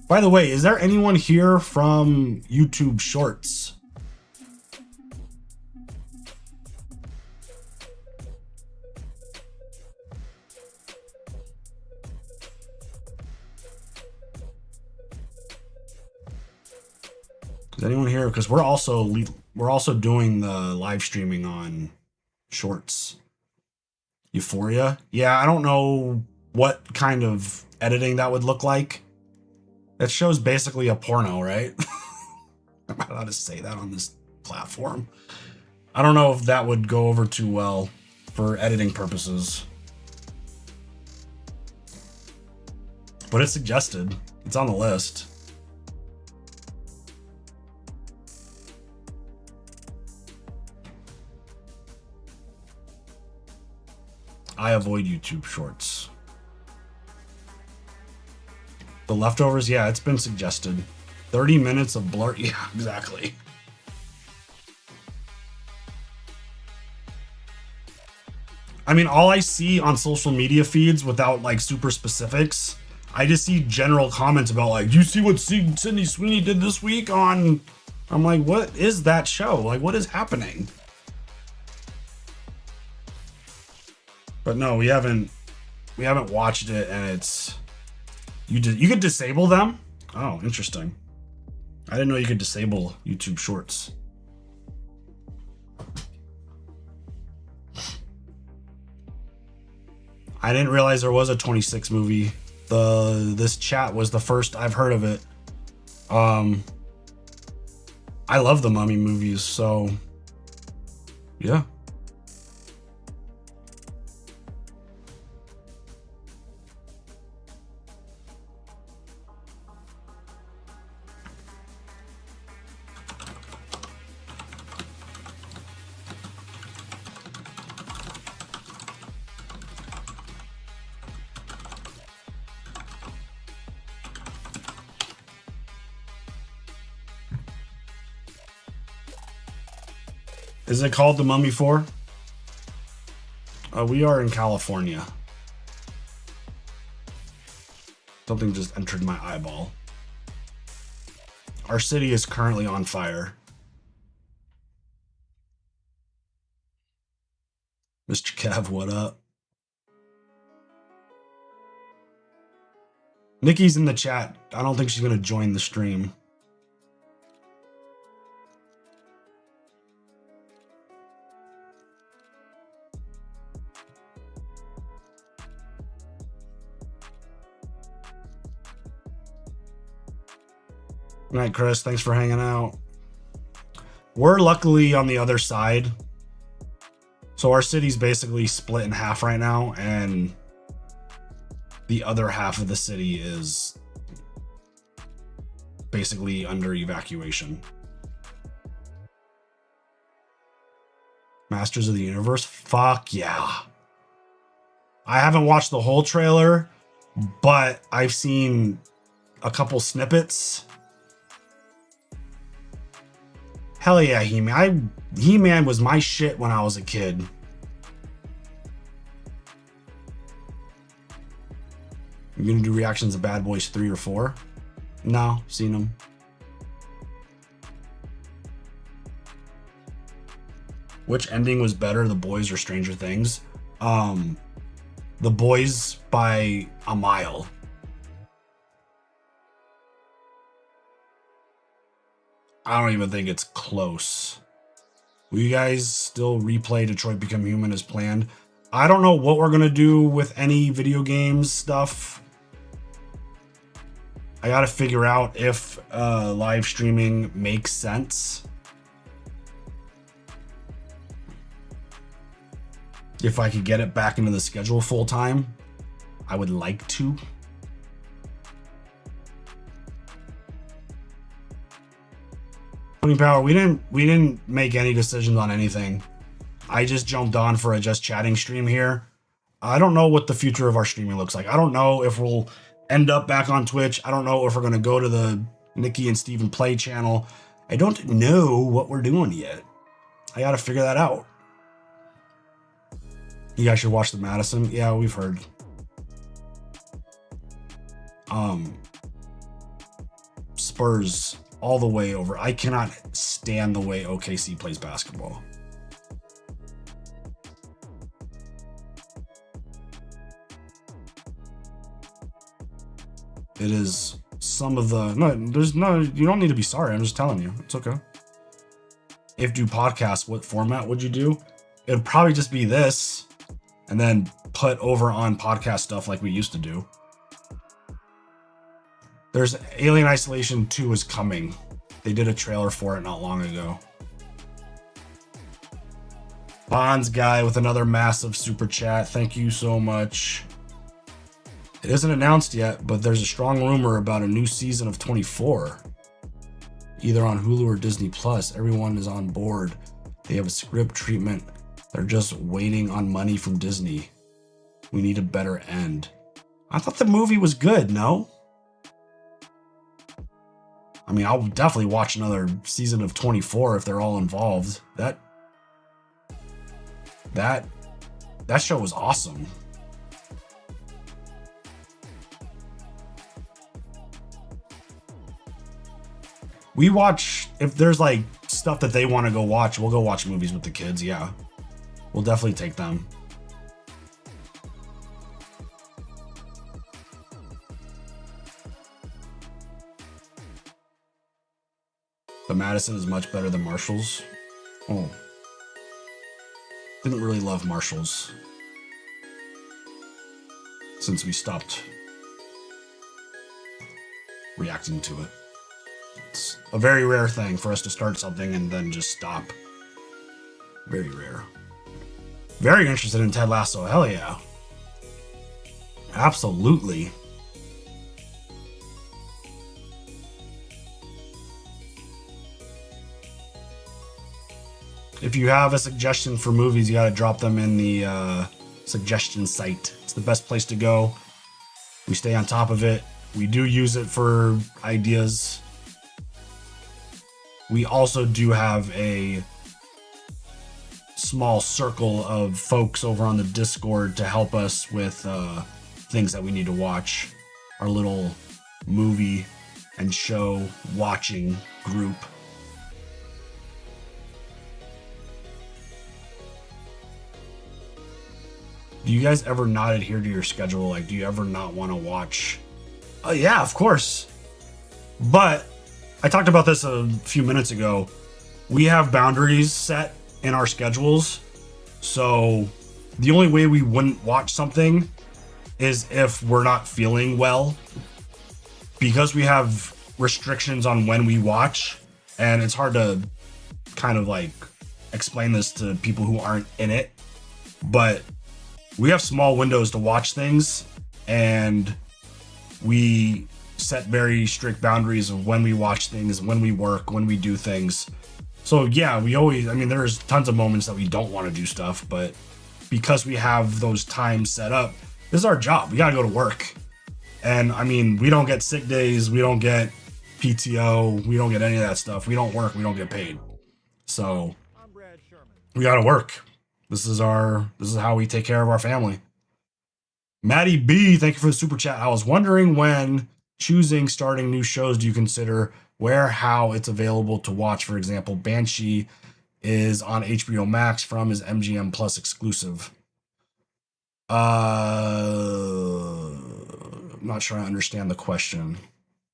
By the way, is there anyone here from YouTube Shorts? Is anyone here? Because we're also doing the live streaming on Shorts. Euphoria. Yeah, I don't know what kind of editing that would look like. That show's basically a porno, right? I'm not allowed to say that on this platform. I don't know if that would go over too well for editing purposes. But it's suggested. It's on the list. I avoid YouTube Shorts. The Leftovers, yeah, it's been suggested. 30 minutes of blur. Yeah, exactly. I mean, all I see on social media feeds without like super specifics, I just see general comments about like, do you see what Sydney Sweeney did this week on... I'm like, what is that show? Like, what is happening? But no, we haven't watched it, and it's you could disable them. Oh, interesting. I didn't know you could disable YouTube Shorts. I didn't realize there was a 26 movie. This chat was the first I've heard of it. I love the Mummy movies, so yeah. Is it called The Mummy 4? We are in California. Something just entered my eyeball. Our city is currently on fire. Mr. Kev, what up? Nikki's in the chat. I don't think she's going to join the stream. Good night, Chris. Thanks for hanging out. We're luckily on the other side. So our city's basically split in half right now, and the other half of the city is basically under evacuation. Masters of the Universe? Fuck yeah. I haven't watched the whole trailer, but I've seen a couple snippets. Hell yeah, He-Man. He-Man was my shit when I was a kid. You gonna do reactions of Bad Boys 3 or 4? No, seen them. Which ending was better, The Boys or Stranger Things? The Boys by a mile. I don't even think it's close. Will you guys still replay Detroit Become Human as planned? I don't know what we're gonna do with any video games stuff. I gotta figure out if live streaming makes sense. If I could get it back into the schedule full time, I would like to. Power, we didn't make any decisions on anything. I just jumped on for a just chatting stream here. I don't know what the future of our streaming looks like. I don't know if we'll end up back on Twitch. I don't know if we're gonna go to the Nikki and Steven Play channel. I don't know what we're doing yet. I gotta figure that out. You guys should watch the Madison. Yeah, we've heard. Spurs all the way over. I cannot stand the way OKC plays basketball. It is some of the you don't need to be sorry. I'm just telling you. It's okay. If do podcasts, what format would you do? It'd probably just be this and then put over on podcast stuff like we used to do. There's Alien Isolation 2 is coming. They did a trailer for it not long ago. Bonds guy with another massive super chat. Thank you so much. It isn't announced yet, but there's a strong rumor about a new season of 24. Either on Hulu or Disney Plus. Everyone is on board. They have a script treatment. They're just waiting on money from Disney. We need a better end. I thought the movie was good, no? I mean, I'll definitely watch another season of 24 if they're all involved. That show was awesome. We watch, if there's like stuff that they want to go watch, we'll go watch movies with the kids. Yeah, we'll definitely take them. The Madison is much better than Marshall's. Oh. Didn't really love Marshall's since we stopped reacting to it. It's a very rare thing for us to start something and then just stop. Very rare. Very interested in Ted Lasso. Hell yeah. Absolutely. If you have a suggestion for movies, you gotta drop them in the suggestion site. It's the best place to go. We stay on top of it. We do use it for ideas. We also do have a small circle of folks over on the Discord to help us with things that we need to watch. Our little movie and show watching group. Do you guys ever not adhere to your schedule? Like, do you ever not want to watch? Oh, yeah, of course. But I talked about this a few minutes ago. We have boundaries set in our schedules. So the only way we wouldn't watch something is if we're not feeling well. Because we have restrictions on when we watch, and it's hard to kind of like explain this to people who aren't in it, but we have small windows to watch things, and we set very strict boundaries of when we watch things, when we work, when we do things. So yeah, we always, I mean, there's tons of moments that we don't want to do stuff, but because we have those times set up, this is our job. We got to go to work. And I mean, we don't get sick days, we don't get PTO, we don't get any of that stuff. We don't work, we don't get paid. So I'm Brad Sherman. we got to work. This is how we take care of our family. Maddie B, thank you for the super chat. I was wondering, when choosing starting new shows, do you consider where, how it's available to watch? For example, Banshee is on HBO Max from his MGM Plus exclusive. I'm not sure I understand the question.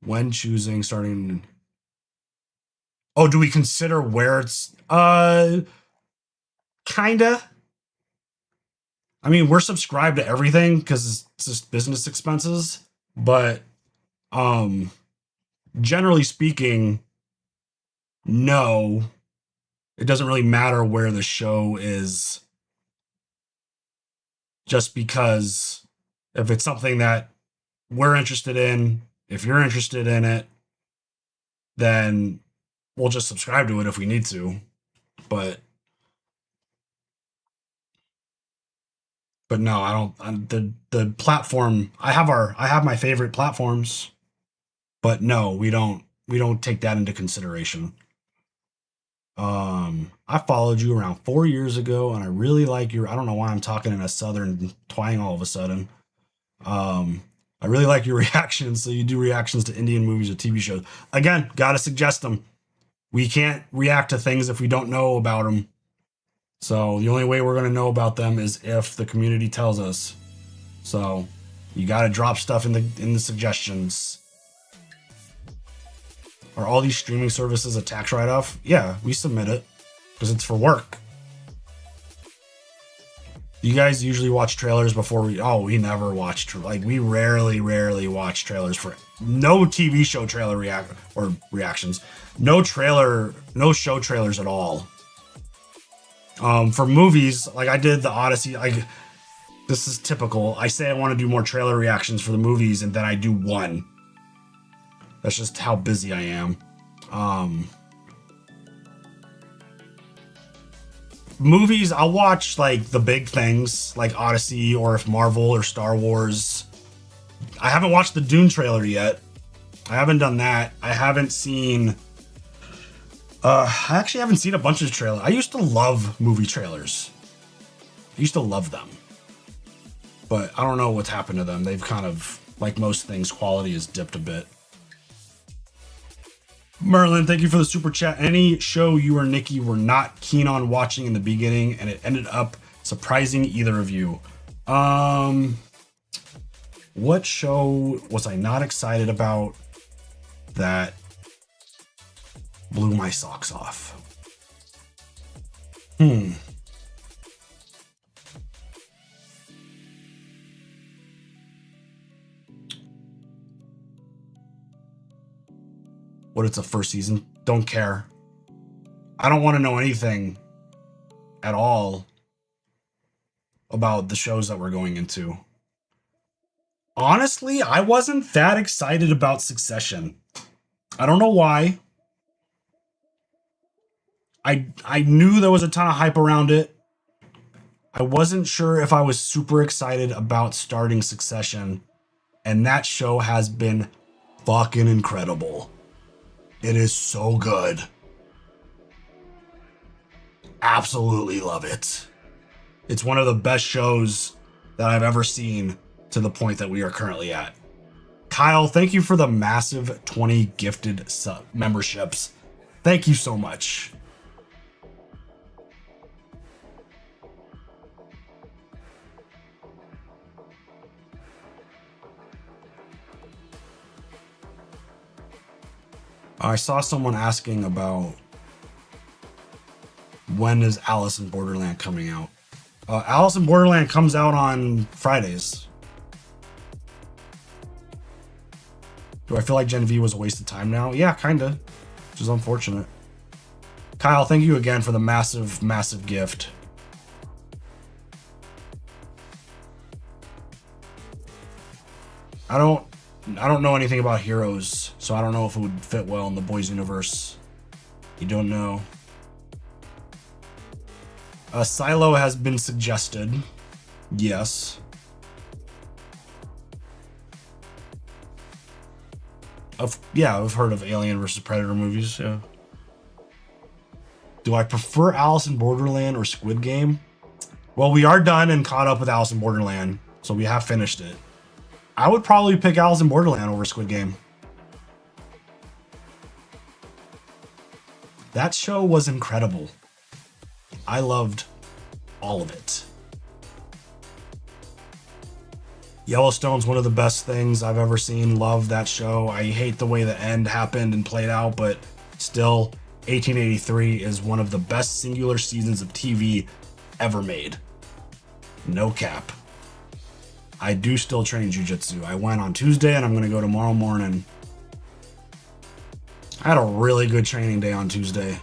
When choosing starting, oh, do we consider where it's kinda? I mean, we're subscribed to everything because it's just business expenses, but generally speaking, no, it doesn't really matter where the show is, just because if it's something that we're interested in, if you're interested in it, then we'll just subscribe to it if we need to. But no, I don't. The platform, I have my favorite platforms, but no, we don't take that into consideration. I followed you around 4 years ago, and I really like your, I don't know why I'm talking in a southern twang all of a sudden. I really like your reactions. So you do reactions to Indian movies or TV shows. Again, gotta suggest them. We can't react to things if we don't know about them. So the only way we're going to know about them is if the community tells us. So you got to drop stuff in the suggestions. Are all these streaming services a tax write-off? Yeah, we submit it because it's for work. You guys usually watch trailers before we never watch, we rarely watch trailers for no TV show trailer reactions. No show trailers at all. For movies, like I did the Odyssey, this is typical. I say I want to do more trailer reactions for the movies, and then I do one. That's just how busy I am. Movies, I'll watch like the big things, like Odyssey, or if Marvel or Star Wars. I haven't watched the Dune trailer yet. I haven't done that. I haven't seen... I actually haven't seen a bunch of trailers. I used to love movie trailers. I used to love them. But I don't know what's happened to them. They've kind of, like most things, quality has dipped a bit. Merlin, thank you for the super chat. Any show you or Nikki were not keen on watching in the beginning and it ended up surprising either of you? What show was I not excited about that blew my socks off? What, it's a first season? Don't care. I don't want to know anything at all about the shows that we're going into. Honestly, I wasn't that excited about Succession. I don't know why. I knew there was a ton of hype around it. I wasn't sure if I was super excited about starting Succession, and that show has been fucking incredible. It is so good. Absolutely love it. It's one of the best shows that I've ever seen, to the point that we are currently at. Kyle, thank you for the massive 20 gifted memberships. Thank you so much. I saw someone asking about when is Alice in Borderland coming out. Alice in Borderland comes out on Fridays. Do I feel like Gen V was a waste of time now? Yeah, kinda. Which is unfortunate. Kyle, thank you again for the massive, massive gift. I don't know anything about heroes, so I don't know if it would fit well in the boys universe. You don't know. Silo has been suggested. Yes. I've heard of Alien versus Predator movies, yeah. Do I prefer Alice in Borderland or Squid Game? Well, we are done and caught up with Alice in Borderland, so we have finished it. I would probably pick Alice in Borderland over Squid Game. That show was incredible. I loved all of it. Yellowstone's one of the best things I've ever seen. Love that show. I hate the way the end happened and played out, but still, 1883 is one of the best singular seasons of TV ever made. No cap. I do still train jiu-jitsu. I went on Tuesday and I'm going to go tomorrow morning. I had a really good training day on Tuesday.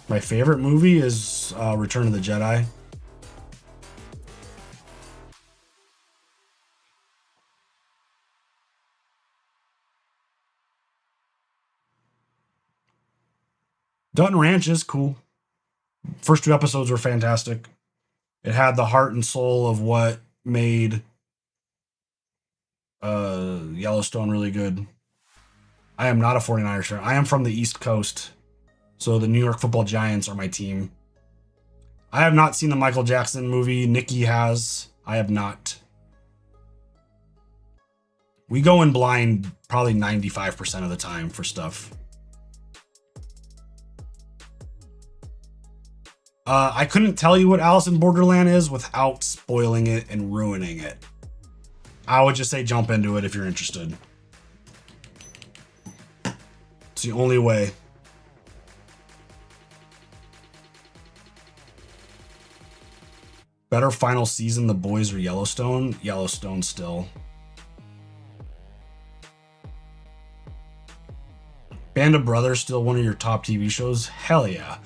My favorite movie is Return of the Jedi. Dutton Ranch is cool. First 2 episodes were fantastic. It had the heart and soul of what made Yellowstone really good. I am not a 49ers fan. I am from the East Coast. So the New York Football Giants are my team. I have not seen the Michael Jackson movie. Nikki has. I have not. We go in blind probably 95% of the time for stuff. I couldn't tell you what Alice in Borderland is without spoiling it and ruining it. I would just say jump into it if you're interested. It's the only way. Better final season, The Boys or Yellowstone? Yellowstone still. Band of Brothers still one of your top TV shows? Hell yeah.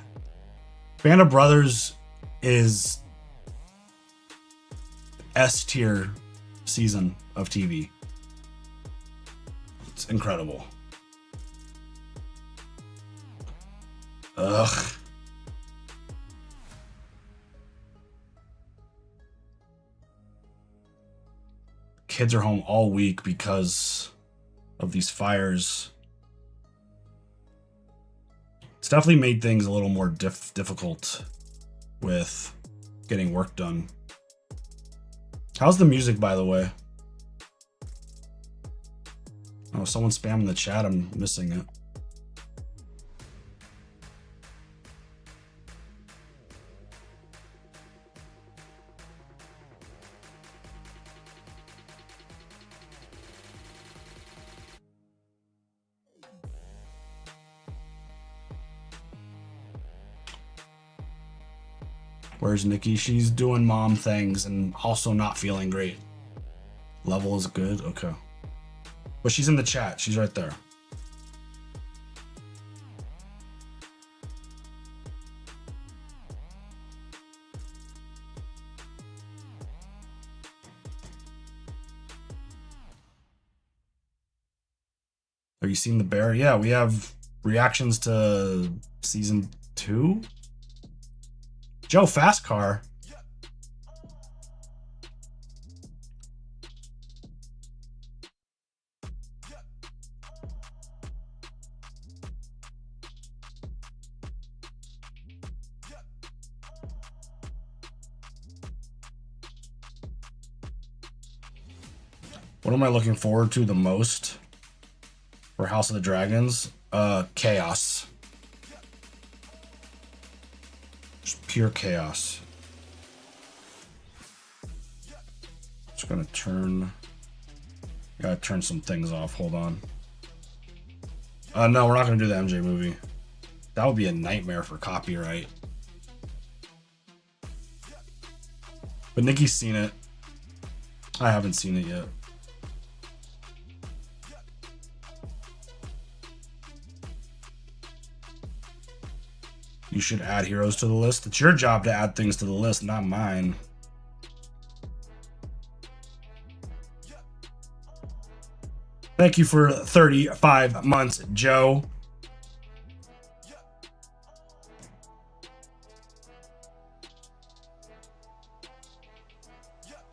Band of Brothers is S tier season of TV. It's incredible. Ugh. Kids are home all week because of these fires. It's definitely made things a little more difficult with getting work done. How's the music, by the way? Oh, someone spammed in the chat. I'm missing it. Where's Nikki? She's doing mom things and also not feeling great. Level is good? Okay. But she's in the chat. She's right there. Have you seen The Bear? Yeah, we have reactions to season 2. Joe, fast car. What am I looking forward to the most for House of the Dragons? Chaos. Just pure chaos. Just gonna gotta turn some things off. Hold on. No, we're not gonna do the MJ movie. That would be a nightmare for copyright. But Nikki's seen it. I haven't seen it yet. You should add heroes to the list. It's your job to add things to the list, not mine. Thank you for 35 months, Joe.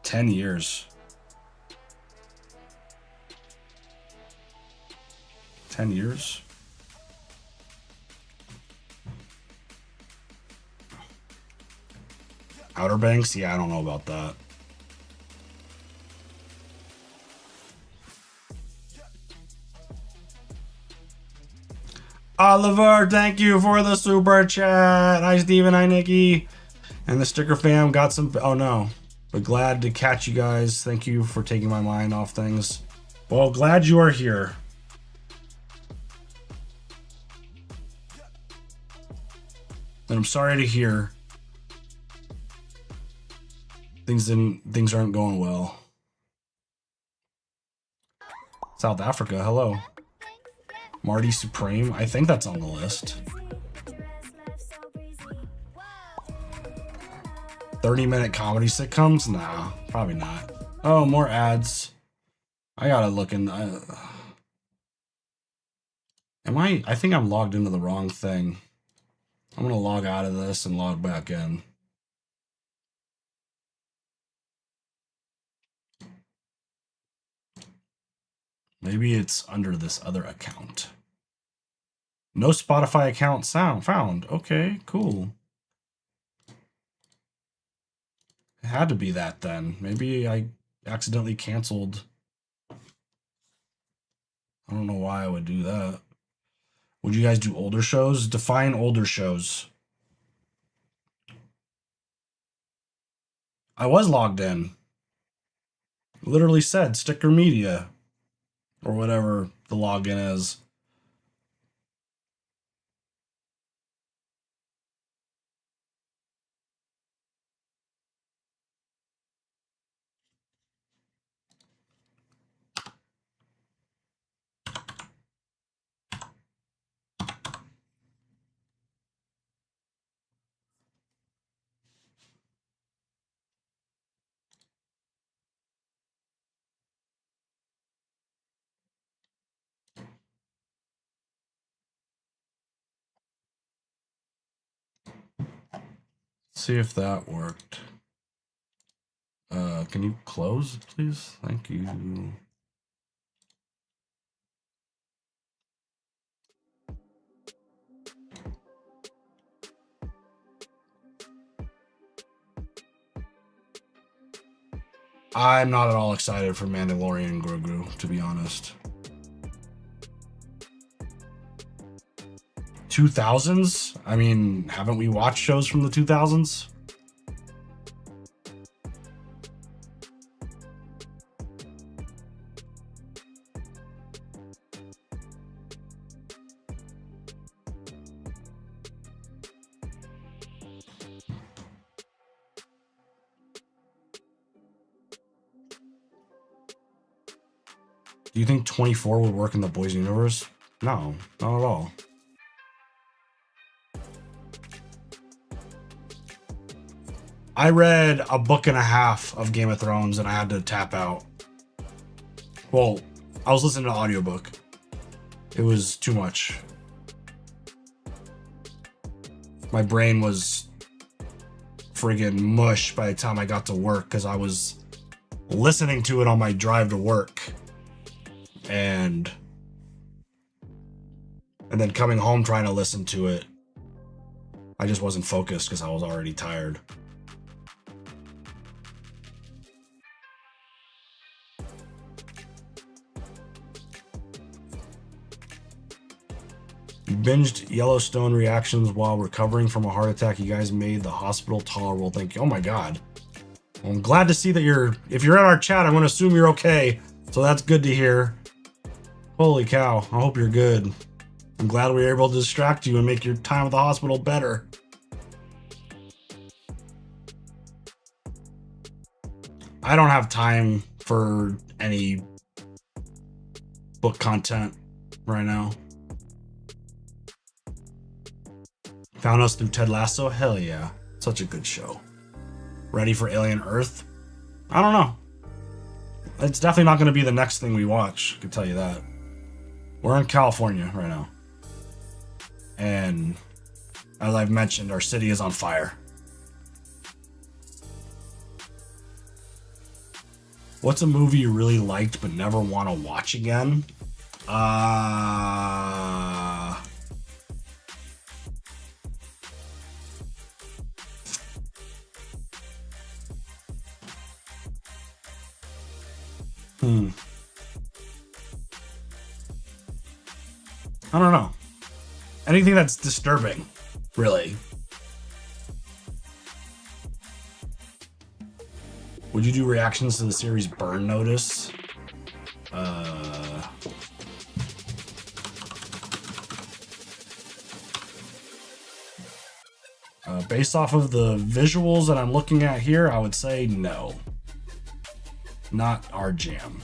$10 years. 10 years? Outer Banks? Yeah, I don't know about that. Oliver, thank you for the super chat. Hi, Steven. Hi, Nikki. And the sticker fam got some... Oh, no. But glad to catch you guys. Thank you for taking my mind off things. Well, glad you are here. And I'm sorry to hear things aren't going well. South Africa, hello. Marty Supreme, I think that's on the list. 30-minute comedy sitcoms? Nah, probably not. Oh, more ads. I gotta look in. I think I'm logged into the wrong thing. I'm gonna log out of this and log back in. Maybe it's under this other account. No Spotify account found. Okay, cool. It had to be that then. Maybe I accidentally canceled. I don't know why I would do that. Would you guys do older shows? Define older shows. I was logged in. Literally said Sticker Media. Or whatever the login is. See if that worked. Can you close, please? Thank you. I'm not at all excited for Mandalorian Grogu, to be honest. 2000s? I mean, haven't we watched shows from the 2000s? Do you think 24 would work in the boys universe? No, not at all. I read a book and a half of Game of Thrones and I had to tap out. Well, I was listening to an audiobook. It was too much. My brain was friggin' mush by the time I got to work because I was listening to it on my drive to work. And then coming home trying to listen to it. I just wasn't focused because I was already tired. Binged Yellowstone reactions while recovering from a heart attack. You guys made the hospital tolerable. Thank you. Oh my God. Well, I'm glad to see that if you're in our chat, I'm going to assume you're okay. So that's good to hear. Holy cow. I hope you're good. I'm glad we were able to distract you and make your time at the hospital better. I don't have time for any book content right now. Found us through Ted Lasso? Hell yeah. Such a good show. Ready for Alien Earth? I don't know. It's definitely not going to be the next thing we watch. I can tell you that. We're in California right now. And as I've mentioned, our city is on fire. What's a movie you really liked but never want to watch again? I don't know. Anything that's disturbing, really. Would you do reactions to the series Burn Notice? Based off of the visuals that I'm looking at here, I would say no. Not our jam.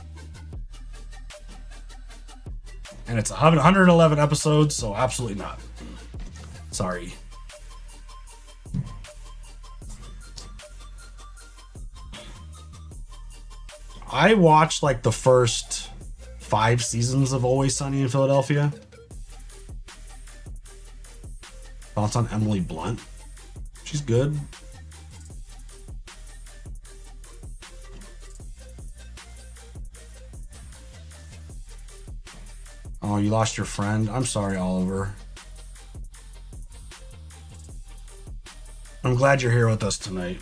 And it's 111 episodes, so absolutely not. Sorry. I watched like the first 5 seasons of Always Sunny in Philadelphia. Thoughts on Emily Blunt? She's good. Oh, you lost your friend? I'm sorry, Oliver. I'm glad you're here with us tonight.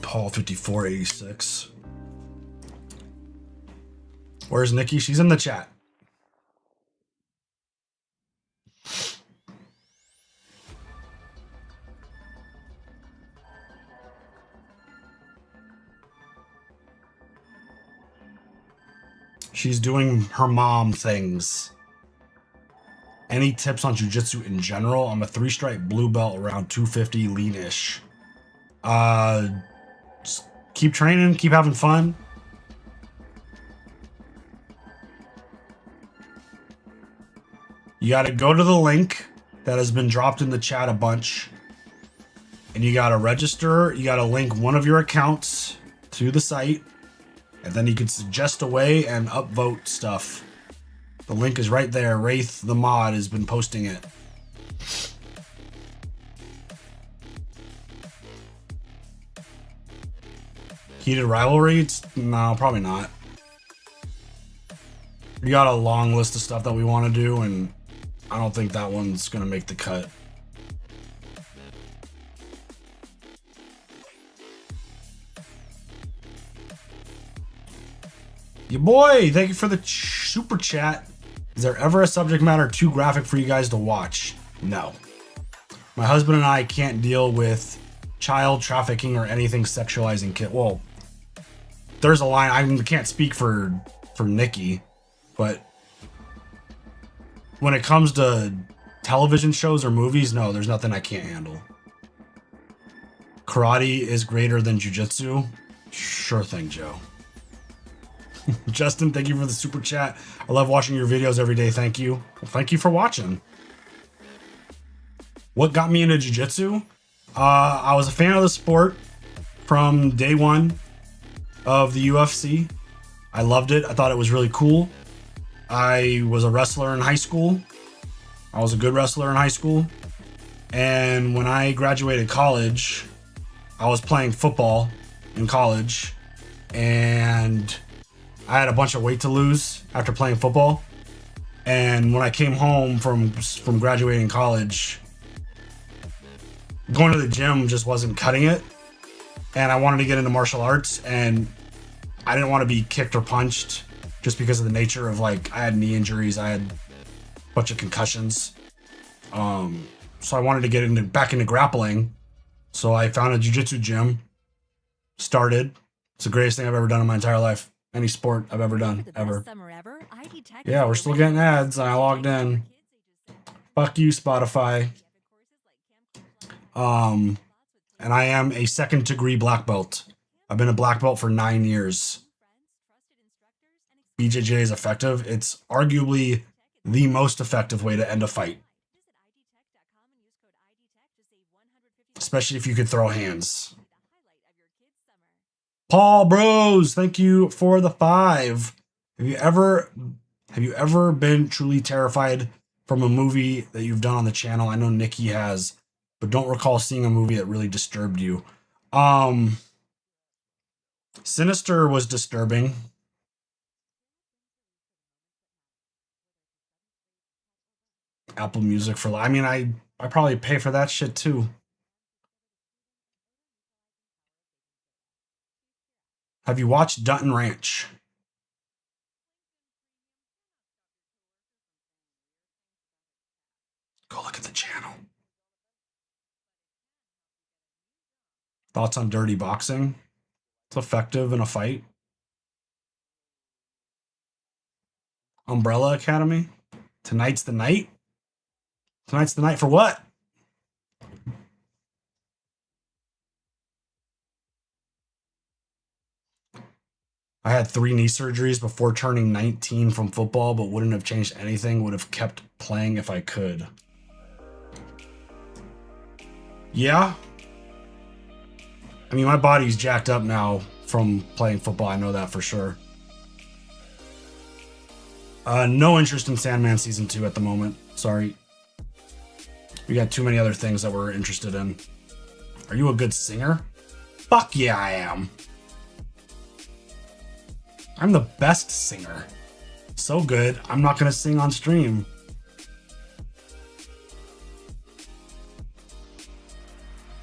Paul 5486. Where's Nikki? She's in the chat. She's doing her mom things. Any tips on jiu-jitsu in general? I'm a 3-stripe blue belt, around 250, lean-ish. Just keep training, keep having fun. You got to go to the link that has been dropped in the chat a bunch. And you got to register. You got to link one of your accounts to the site. And then you can suggest a way and upvote stuff. The link is right there. Wraith the mod has been posting it. Heated rivalries? No, probably not. We got a long list of stuff that we want to do, and I don't think that one's going to make the cut. Your boy, thank you for the super chat. Is there ever a subject matter too graphic for you guys to watch? No. My husband and I can't deal with child trafficking or anything sexualizing kid. Well, there's a line. I can't speak for Nikki, but when it comes to television shows or movies, no, there's nothing I can't handle. Karate is greater than jiu-jitsu? Sure thing, Joe. Justin, thank you for the super chat. I love watching your videos every day. Thank you. Well, thank you for watching. What got me into jiu-jitsu? I was a fan of the sport from day one of the UFC. I loved it. I thought it was really cool. I was a wrestler in high school. I was a good wrestler in high school. And when I graduated college, I was playing football in college. And I had a bunch of weight to lose after playing football. And when I came home from graduating college, going to the gym just wasn't cutting it. And I wanted to get into martial arts, and I didn't want to be kicked or punched just because of the nature of, like, I had knee injuries. I had a bunch of concussions. So I wanted to get back into grappling. So I found a jiu-jitsu gym, started. It's the greatest thing I've ever done in my entire life. Any sport I've ever done, ever. Yeah, we're still getting ads. I logged in. Fuck you, Spotify. And I am a 2nd degree black belt I've been a black belt for 9 years. BJJ is effective. It's arguably the most effective way to end a fight. Especially if you could throw hands. Paul Bros, thank you for the 5. Have you ever been truly terrified from a movie that you've done on the channel? I know Nikki has, but don't recall seeing a movie that really disturbed you. Sinister was disturbing. Apple Music for, I mean, I probably pay for that shit too. Have you watched Dutton Ranch? Go look at the channel. Thoughts on dirty boxing? It's effective in a fight. Umbrella Academy? Tonight's the night? Tonight's the night for what? I had 3 knee surgeries before turning 19 from football, but wouldn't have changed anything. Would have kept playing if I could. Yeah. I mean, my body's jacked up now from playing football. I know that for sure. No interest in Sandman Season 2 at the moment. Sorry. We got too many other things that we're interested in. Are you a good singer? Fuck yeah, I am. I'm the best singer. So good, I'm not gonna sing on stream.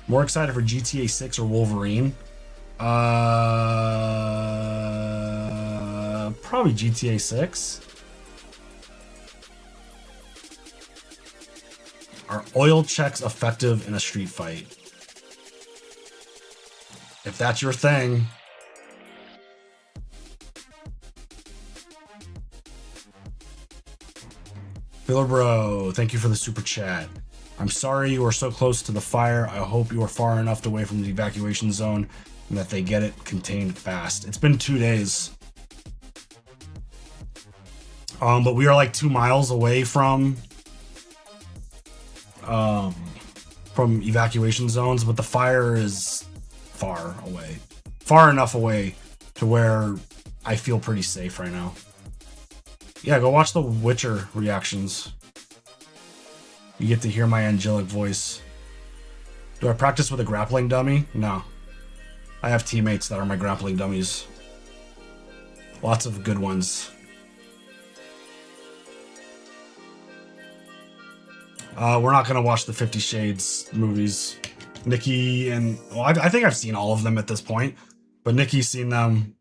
More excited for GTA 6 or Wolverine? Probably GTA 6. Are oil checks effective in a street fight? If that's your thing. Filler Bro, thank you for the super chat. I'm sorry you are so close to the fire. I hope you are far enough away from the evacuation zone and that they get it contained fast. It's been 2 days. But we are like 2 miles away from evacuation zones, but the fire is far away. Far enough away to where I feel pretty safe right now. Yeah, go watch the Witcher reactions. You get to hear my angelic voice. Do I practice with a grappling dummy? No. I have teammates that are my grappling dummies. Lots of good ones. We're not going to watch the 50 Shades movies. Nikki and... Well, I think I've seen all of them at this point. But Nikki's seen them.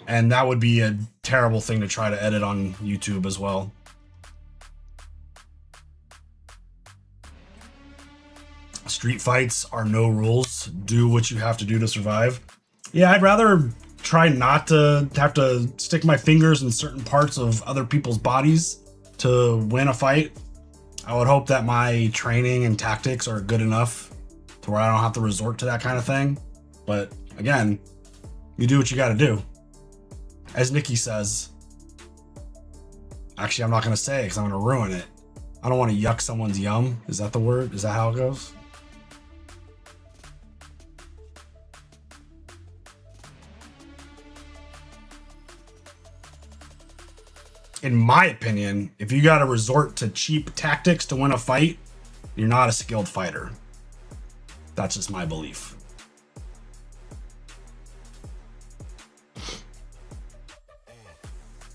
And that would be a terrible thing to try to edit on YouTube as well. Street fights are no rules. Do what you have to do to survive. Yeah, I'd rather try not to have to stick my fingers in certain parts of other people's bodies to win a fight. I would hope that my training and tactics are good enough to where I don't have to resort to that kind of thing. But again, you do what you got to do. As Nikki says. Actually, I'm not going to say it because I'm going to ruin it. I don't want to yuck someone's yum. Is that the word? Is that how it goes? In my opinion, if you got to resort to cheap tactics to win a fight, you're not a skilled fighter. That's just my belief.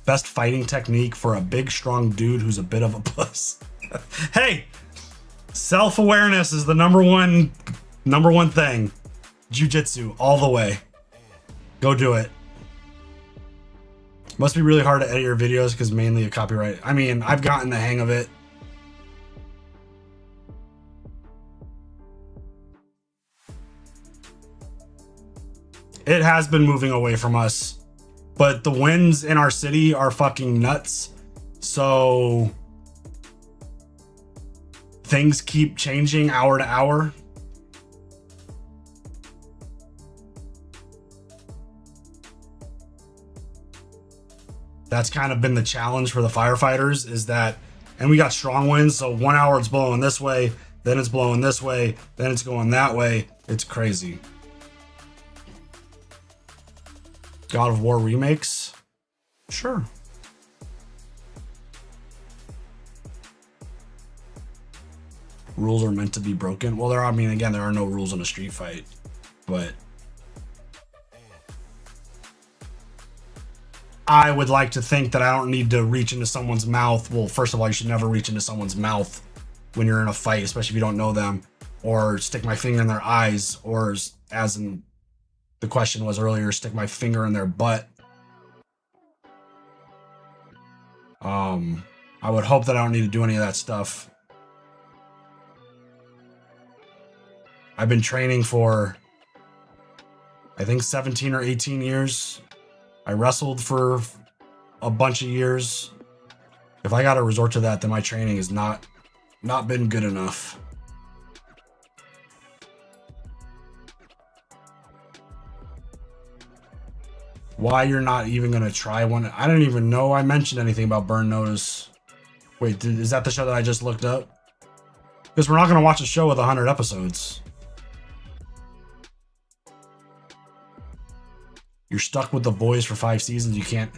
Best fighting technique for a big, strong dude who's a bit of a puss. Hey, self-awareness is the number one thing. Jiu-jitsu all the way. Go do it. Must be really hard to edit your videos because mainly a copyright. I mean, I've gotten the hang of it. It has been moving away from us. But the winds in our city are fucking nuts. So things keep changing hour to hour. That's kind of been the challenge for the firefighters is that, and we got strong winds, so 1 hour it's blowing this way, then it's blowing this way, then it's going that way. It's crazy. God of War remakes? Sure. Rules are meant to be broken. Well, I mean, again, there are no rules in a street fight, but I would like to think that I don't need to reach into someone's mouth. Well, first of all, you should never reach into someone's mouth when you're in a fight, especially if you don't know them, or stick my finger in their eyes, or as in the question was earlier, stick my finger in their butt. I would hope that I don't need to do any of that stuff. I've been training for, I think, 17 or 18 years. I wrestled for a bunch of years. If I got to resort to that, then my training has not been good enough. Why you're not even going to try one? I don't even know I mentioned anything about Burn Notice. Wait, is that the show that I just looked up? Because we're not going to watch a show with 100 episodes. You're stuck with The Boys for 5 seasons. You can't...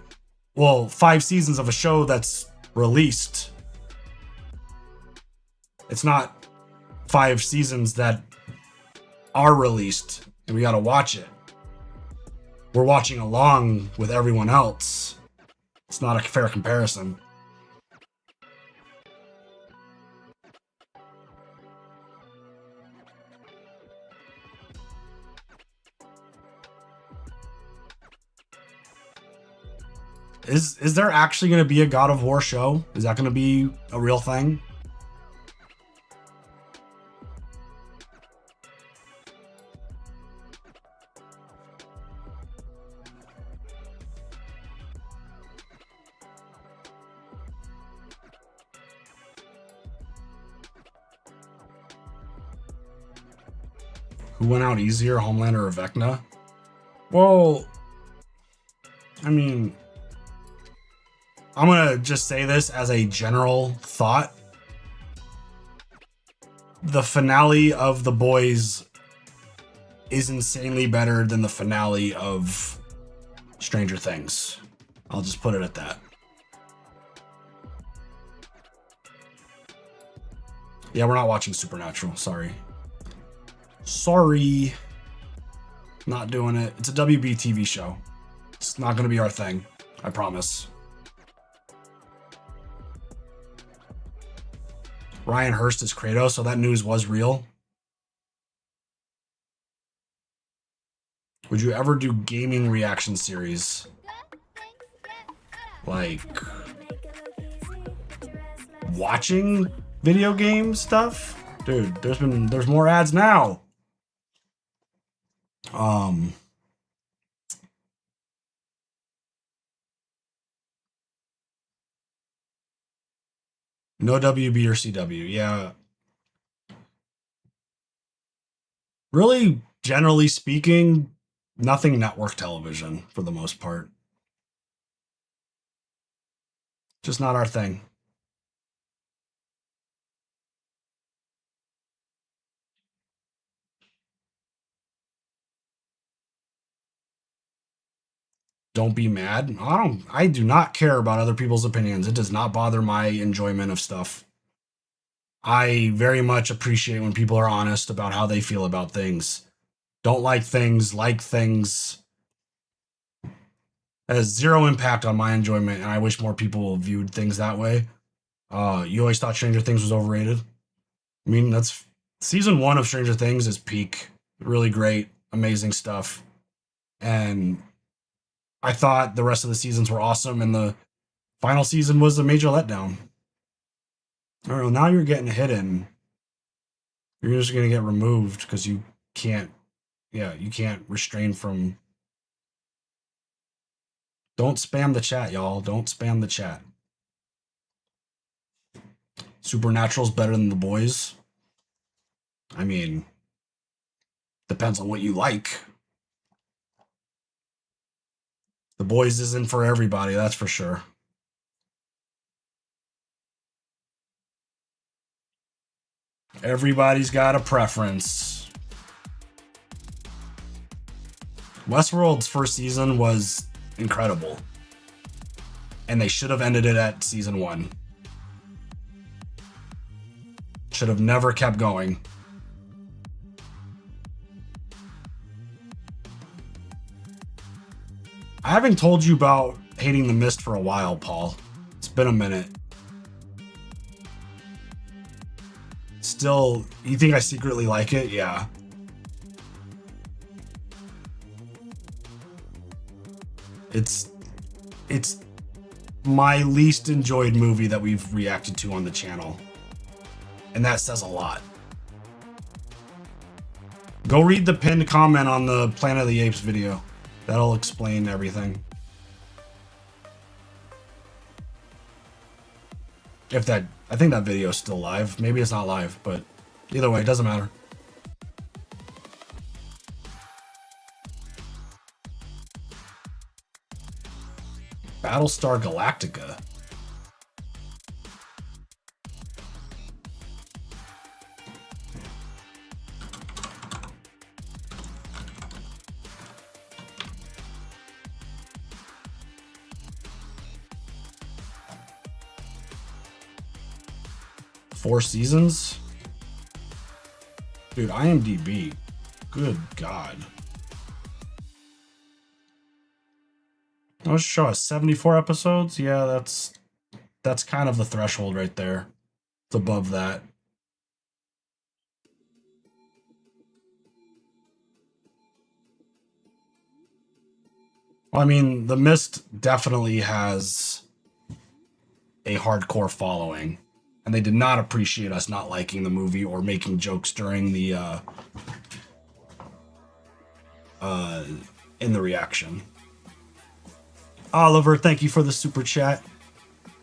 Well, 5 seasons of a show that's released. It's not 5 seasons that are released, and we got to watch it. We're watching along with everyone else. It's not a fair comparison. Is there actually going to be a God of War show? Is that going to be a real thing? Who went out easier, Homelander or Vecna? Well, I mean, I'm gonna just say this as a general thought. The finale of The Boys is insanely better than the finale of Stranger Things. I'll just put it at that. Yeah, we're not watching Supernatural. Sorry. Not doing it. It's a WB TV show. It's not going to be our thing. I promise. Ryan Hurst is Kratos, so that news was real. Would you ever do gaming reaction series? Like watching video game stuff? Dude, there's more ads now. No WB or CW. Yeah. Really, generally speaking, nothing network television for the most part. Just not our thing. Don't be mad. I do not care about other people's opinions. It does not bother my enjoyment of stuff. I very much appreciate when people are honest about how they feel about things. Don't like things. It has zero impact on my enjoyment, and I wish more people viewed things that way. You always thought Stranger Things was overrated? I mean, that's season 1 of Stranger Things is peak. Really great, amazing stuff. And I thought the rest of the seasons were awesome, and the final season was a major letdown. All right, well, now you're getting hidden. You're just going to get removed because you can't restrain from... Don't spam the chat, y'all. Don't spam the chat. Supernatural's better than The Boys. I mean, depends on what you like. The The Boys isn't for everybody, that's for sure. Everybody's got a preference. Westworld's first season was incredible. And they should have ended it at season 1. Should have never kept going. I haven't told you about hating The Mist for a while, Paul. It's been a minute. Still, you think I secretly like it? Yeah. It's my least enjoyed movie that we've reacted to on the channel. And that says a lot. Go read the pinned comment on the Planet of the Apes video. That'll explain everything. If that, I think that video is still live. Maybe it's not live, but either way, it doesn't matter. Battlestar Galactica. Four seasons? Dude, IMDb. Good God. Let's show us 74 episodes. Yeah, that's kind of the threshold right there. It's above that. Well, I mean, The Mist definitely has a hardcore following. And they did not appreciate us not liking the movie or making jokes during the in the reaction. Oliver, thank you for the super chat.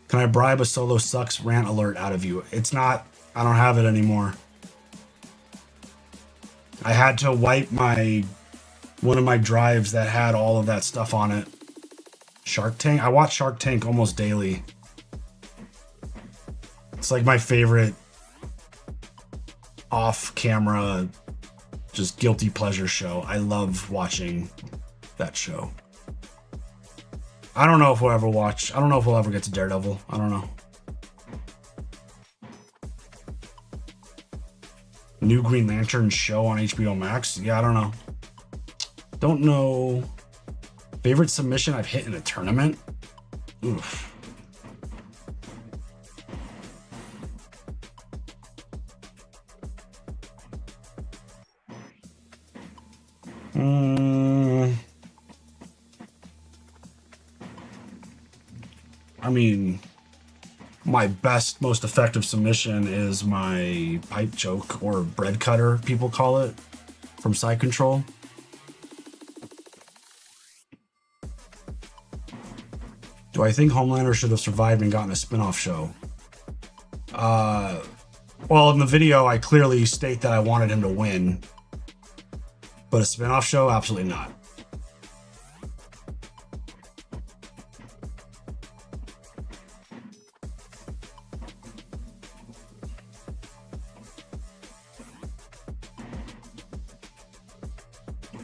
Can I bribe a Solo Sucks rant alert out of you? It's not, I don't have it anymore. I had to wipe one of my drives that had all of that stuff on it. Shark Tank? I watch Shark Tank almost daily. It's like my favorite off-camera, just guilty pleasure show. I love watching that show. I don't know if we'll ever watch. I don't know if we'll ever get to Daredevil. I don't know. New Green Lantern show on HBO Max? Yeah, I don't know. Don't know. Favorite submission I've hit in a tournament? Oof. I mean, my best, most effective submission is my pipe choke or bread cutter, people call it, from Side Control. Do I think Homelander should have survived and gotten a spin-off show? Well, in the video, I clearly state that I wanted him to win. But a spin-off show? Absolutely not.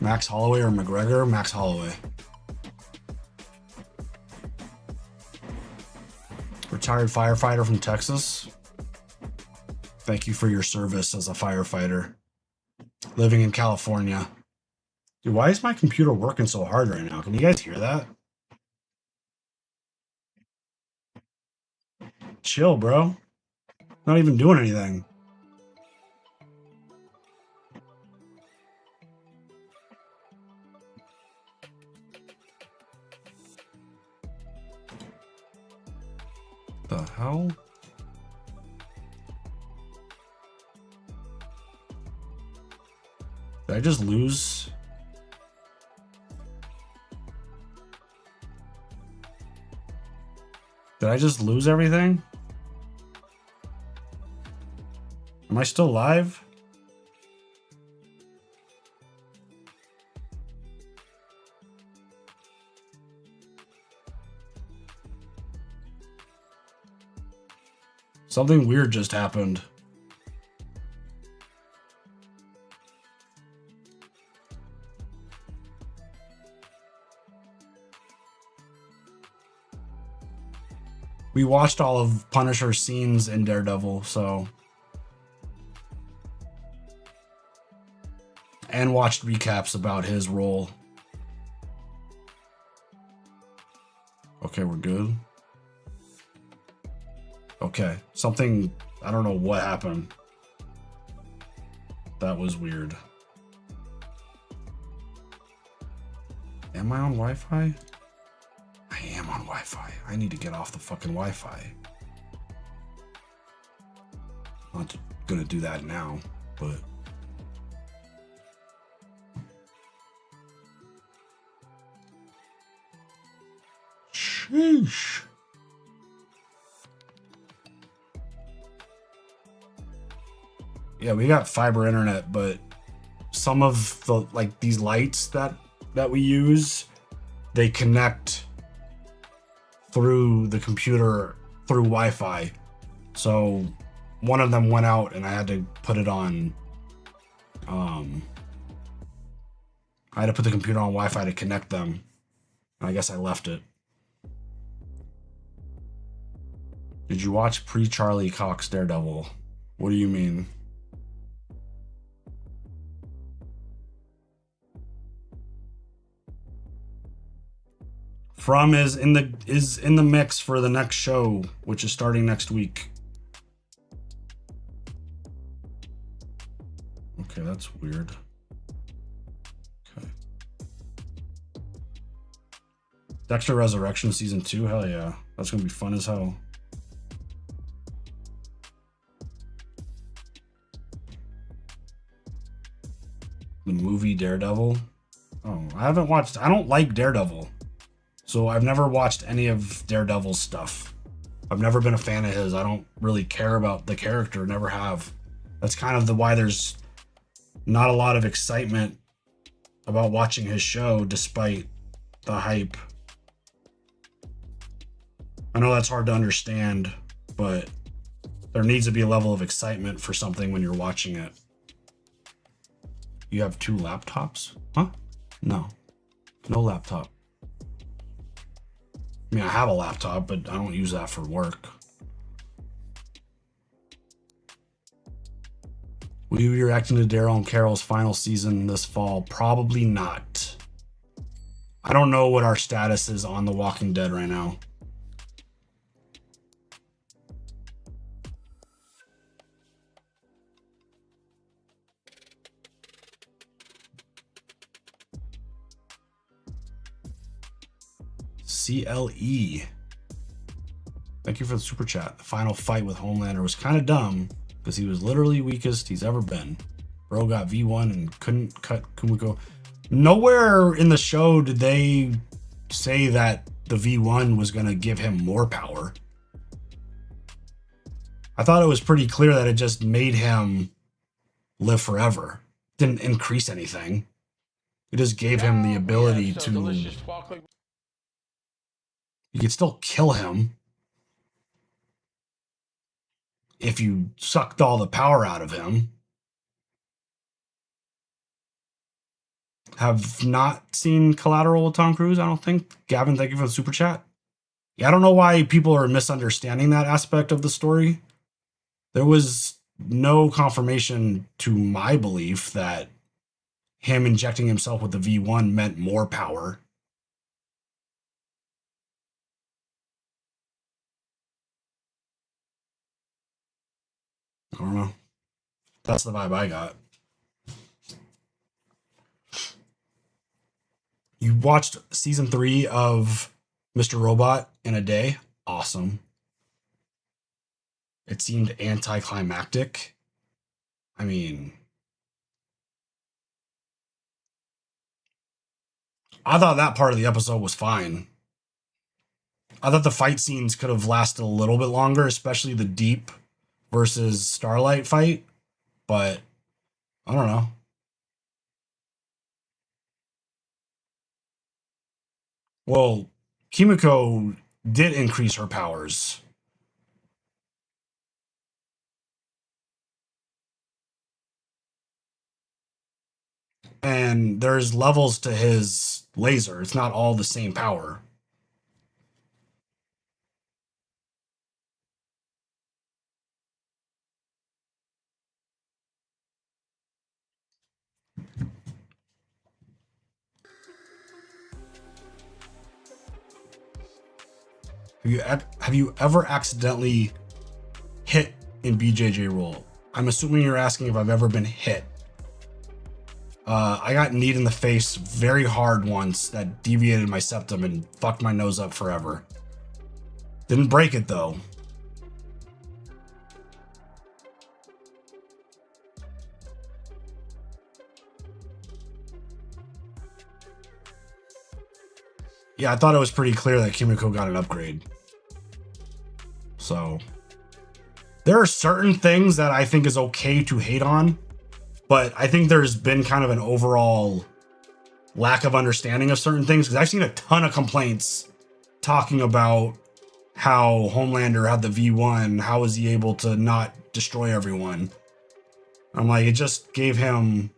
Max Holloway or McGregor? Max Holloway. Retired firefighter from Texas. Thank you for your service as a firefighter. Living in California. Dude, why is my computer working so hard right now? Can you guys hear that? Chill, bro. Not even doing anything. The hell? Did I just lose? Did I just lose everything? Am I still live? Something weird just happened. We watched all of Punisher's scenes in Daredevil, so... And watched recaps about his role. Okay, we're good. Okay, something... I don't know what happened. That was weird. Am I on Wi-Fi? I am on Wi-Fi. I need to get off the fucking Wi-Fi. I'm not gonna do that now, but... Sheesh. Yeah, we got fiber internet, but some of the, like, these lights that we use, they connect through the computer through Wi-Fi. So one of them went out and I had to put it on, I had to put the computer on Wi-Fi to connect them. I guess I left it. Did you watch pre-Charlie Cox Daredevil? What do you mean? From is in the mix for the next show, which is starting next week. Okay, that's weird. Okay. Dexter Resurrection season 2, hell yeah. That's gonna be fun as hell. The movie Daredevil. Oh, I haven't watched, I don't like Daredevil. So I've never watched any of Daredevil's stuff. I've never been a fan of his. I don't really care about the character, never have. That's kind of why there's not a lot of excitement about watching his show despite the hype. I know that's hard to understand, but there needs to be a level of excitement for something when you're watching it. You have 2 laptops? Huh? No. No laptop. I mean, I have a laptop, but I don't use that for work. Will you be reacting to Daryl and Carol's final season this fall? Probably not. I don't know what our status is on The Walking Dead right now. CLE. Thank you for the super chat. The final fight with Homelander was kind of dumb because he was literally weakest he's ever been. Bro got V1 and couldn't cut Kumiko. Nowhere in the show did they say that the V1 was going to give him more power. I thought it was pretty clear that it just made him live forever. Didn't increase anything. It just gave him the ability to... You could still kill him if you sucked all the power out of him. Have not seen Collateral with Tom Cruise, I don't think. Gavin, thank you for the super chat. Yeah, I don't know why people are misunderstanding that aspect of the story. There was no confirmation to my belief that him injecting himself with the V1 meant more power. I don't know. That's the vibe I got. You watched season 3 of Mr. Robot in a day? Awesome. It seemed anticlimactic. I mean, I thought that part of the episode was fine. I thought the fight scenes could have lasted a little bit longer, especially the Deep versus Starlight fight, but I don't know. Well, Kimiko did increase her powers. and there's levels to his laser. It's not all the same power. Have you ever accidentally hit in BJJ roll? I'm assuming you're asking if I've ever been hit. I got kneed in the face very hard once that deviated my septum and fucked my nose up forever. Didn't break it though. Yeah, I thought it was pretty clear that Kimiko got an upgrade. So, there are certain things that I think is okay to hate on, but I think there's been kind of an overall lack of understanding of certain things, because I've seen a ton of complaints talking about how Homelander had the V1, how was he able to not destroy everyone? I'm like, it just gave him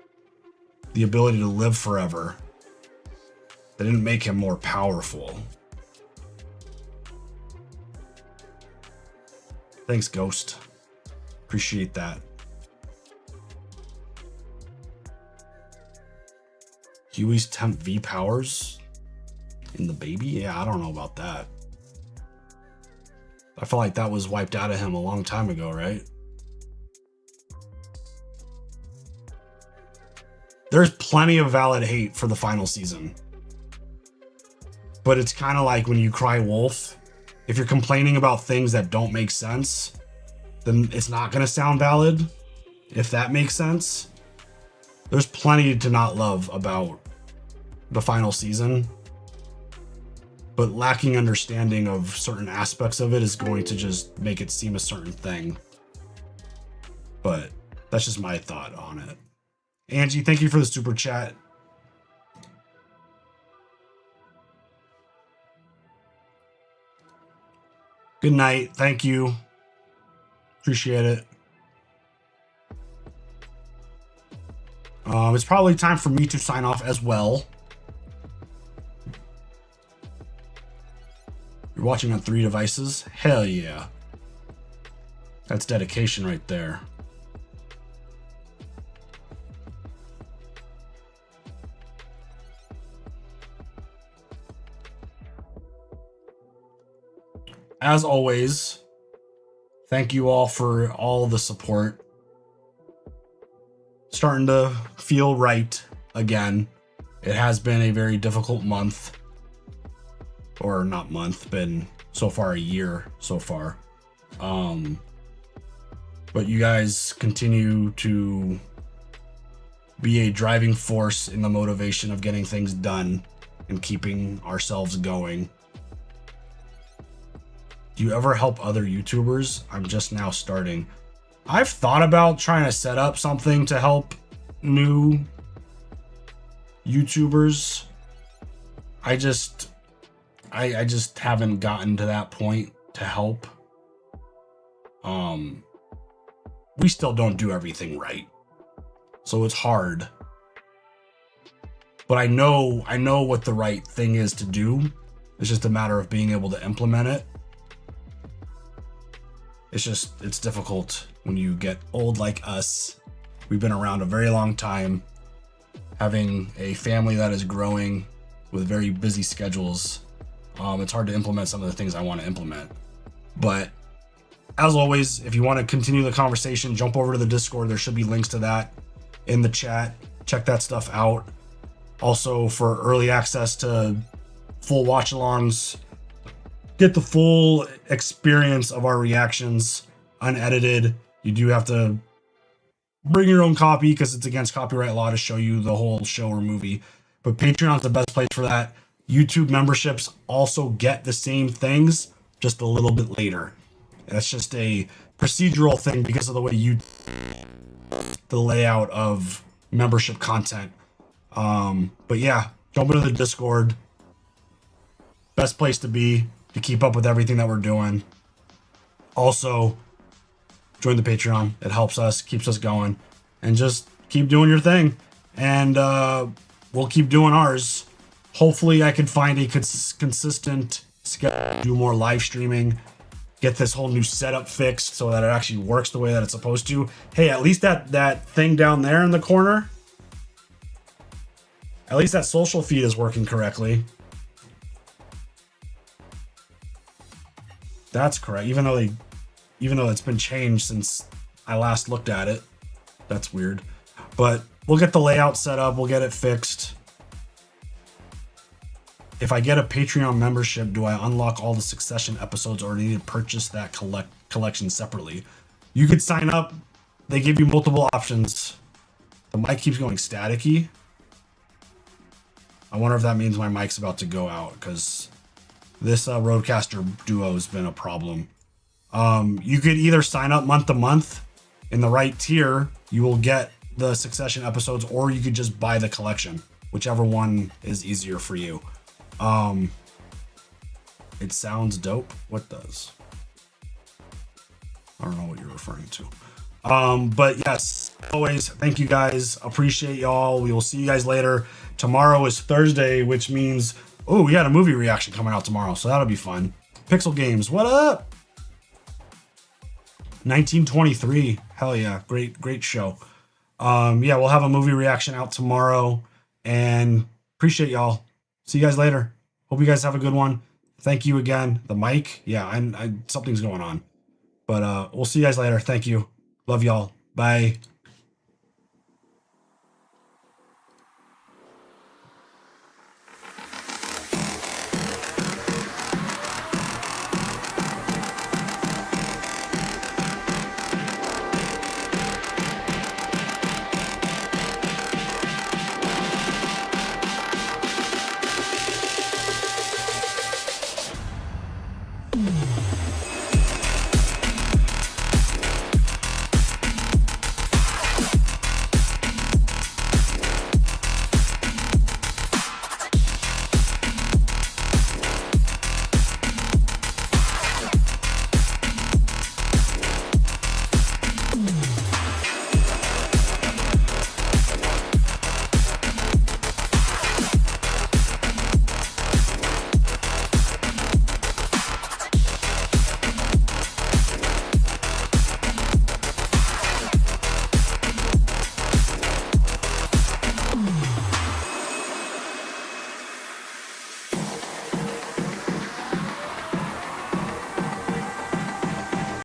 the ability to live forever. They didn't make him more powerful. Thanks, Ghost. Appreciate that. Huey's temp V powers in the baby? Yeah, I don't know about that. I feel like that was wiped out of him a long time ago, right? There's plenty of valid hate for the final season. But it's kind of like when you cry wolf. If you're complaining about things that don't make sense, then it's not going to sound valid, if that makes sense. There's plenty to not love about the final season, but lacking understanding of certain aspects of it is going to just make it seem a certain thing. But that's just my thought on it. Angie, thank you for the super chat. Good night. Thank you. Appreciate it. It's probably time for me to sign off as well. You're watching on 3 devices? Hell yeah. That's dedication right there. As always, thank you all for all the support. Starting to feel right again. It has been a very difficult month. Or not month, been so far a year so far. But you guys continue to be a driving force in the motivation of getting things done and keeping ourselves going. Do you ever help other YouTubers? I'm just now starting. I've thought about trying to set up something to help new YouTubers. I just haven't gotten to that point to help. We still don't do everything right. So it's hard. But I know what the right thing is to do. It's just a matter of being able to implement it. It's difficult when you get old like us. We've been around a very long time, having a family that is growing with very busy schedules. It's hard to implement some of the things I want to implement. But as always, if you want to continue the conversation, jump over to the Discord. There should be links to that in the chat. Check that stuff out. Also, for early access to full watch-alongs, get the full experience of our reactions unedited. You do have to bring your own copy because it's against copyright law to show you the whole show or movie. But Patreon's the best place for that. YouTube memberships also get the same things, just a little bit later. That's just a procedural thing because of the way the layout of membership content. But yeah, jump into the Discord. Best place to be to keep up with everything that we're doing. Also, join the Patreon. It helps us, keeps us going, and just keep doing your thing. and we'll keep doing ours. Hopefully I can find a consistent schedule, do more live streaming, get this whole new setup fixed so that it actually works the way that it's supposed to. Hey, at least that thing down there in the corner, at least that social feed is working correctly. That's correct, even though it's been changed since I last looked at it. That's weird. But we'll get the layout set up, we'll get it fixed. If I get a Patreon membership, do I unlock all the Succession episodes or do I need to purchase that collection separately? You could sign up. They give you multiple options. The mic keeps going staticky. I wonder if that means my mic's about to go out because this Rodecaster Duo has been a problem. You could either sign up month to month. In the right tier, you will get the Succession episodes, or you could just buy the collection, whichever one is easier for you. It sounds dope. What does? I don't know what you're referring to. But yes, always thank you guys. Appreciate y'all. We will see you guys later. Tomorrow is Thursday, which means, oh, we got a movie reaction coming out tomorrow, so that'll be fun. Pixel Games, what up? 1923. Hell yeah. Great show. Yeah, we'll have a movie reaction out tomorrow, and appreciate y'all. See you guys later. Hope you guys have a good one. Thank you again. The mic, yeah, I something's going on, but we'll see you guys later. Thank you. Love y'all. Bye.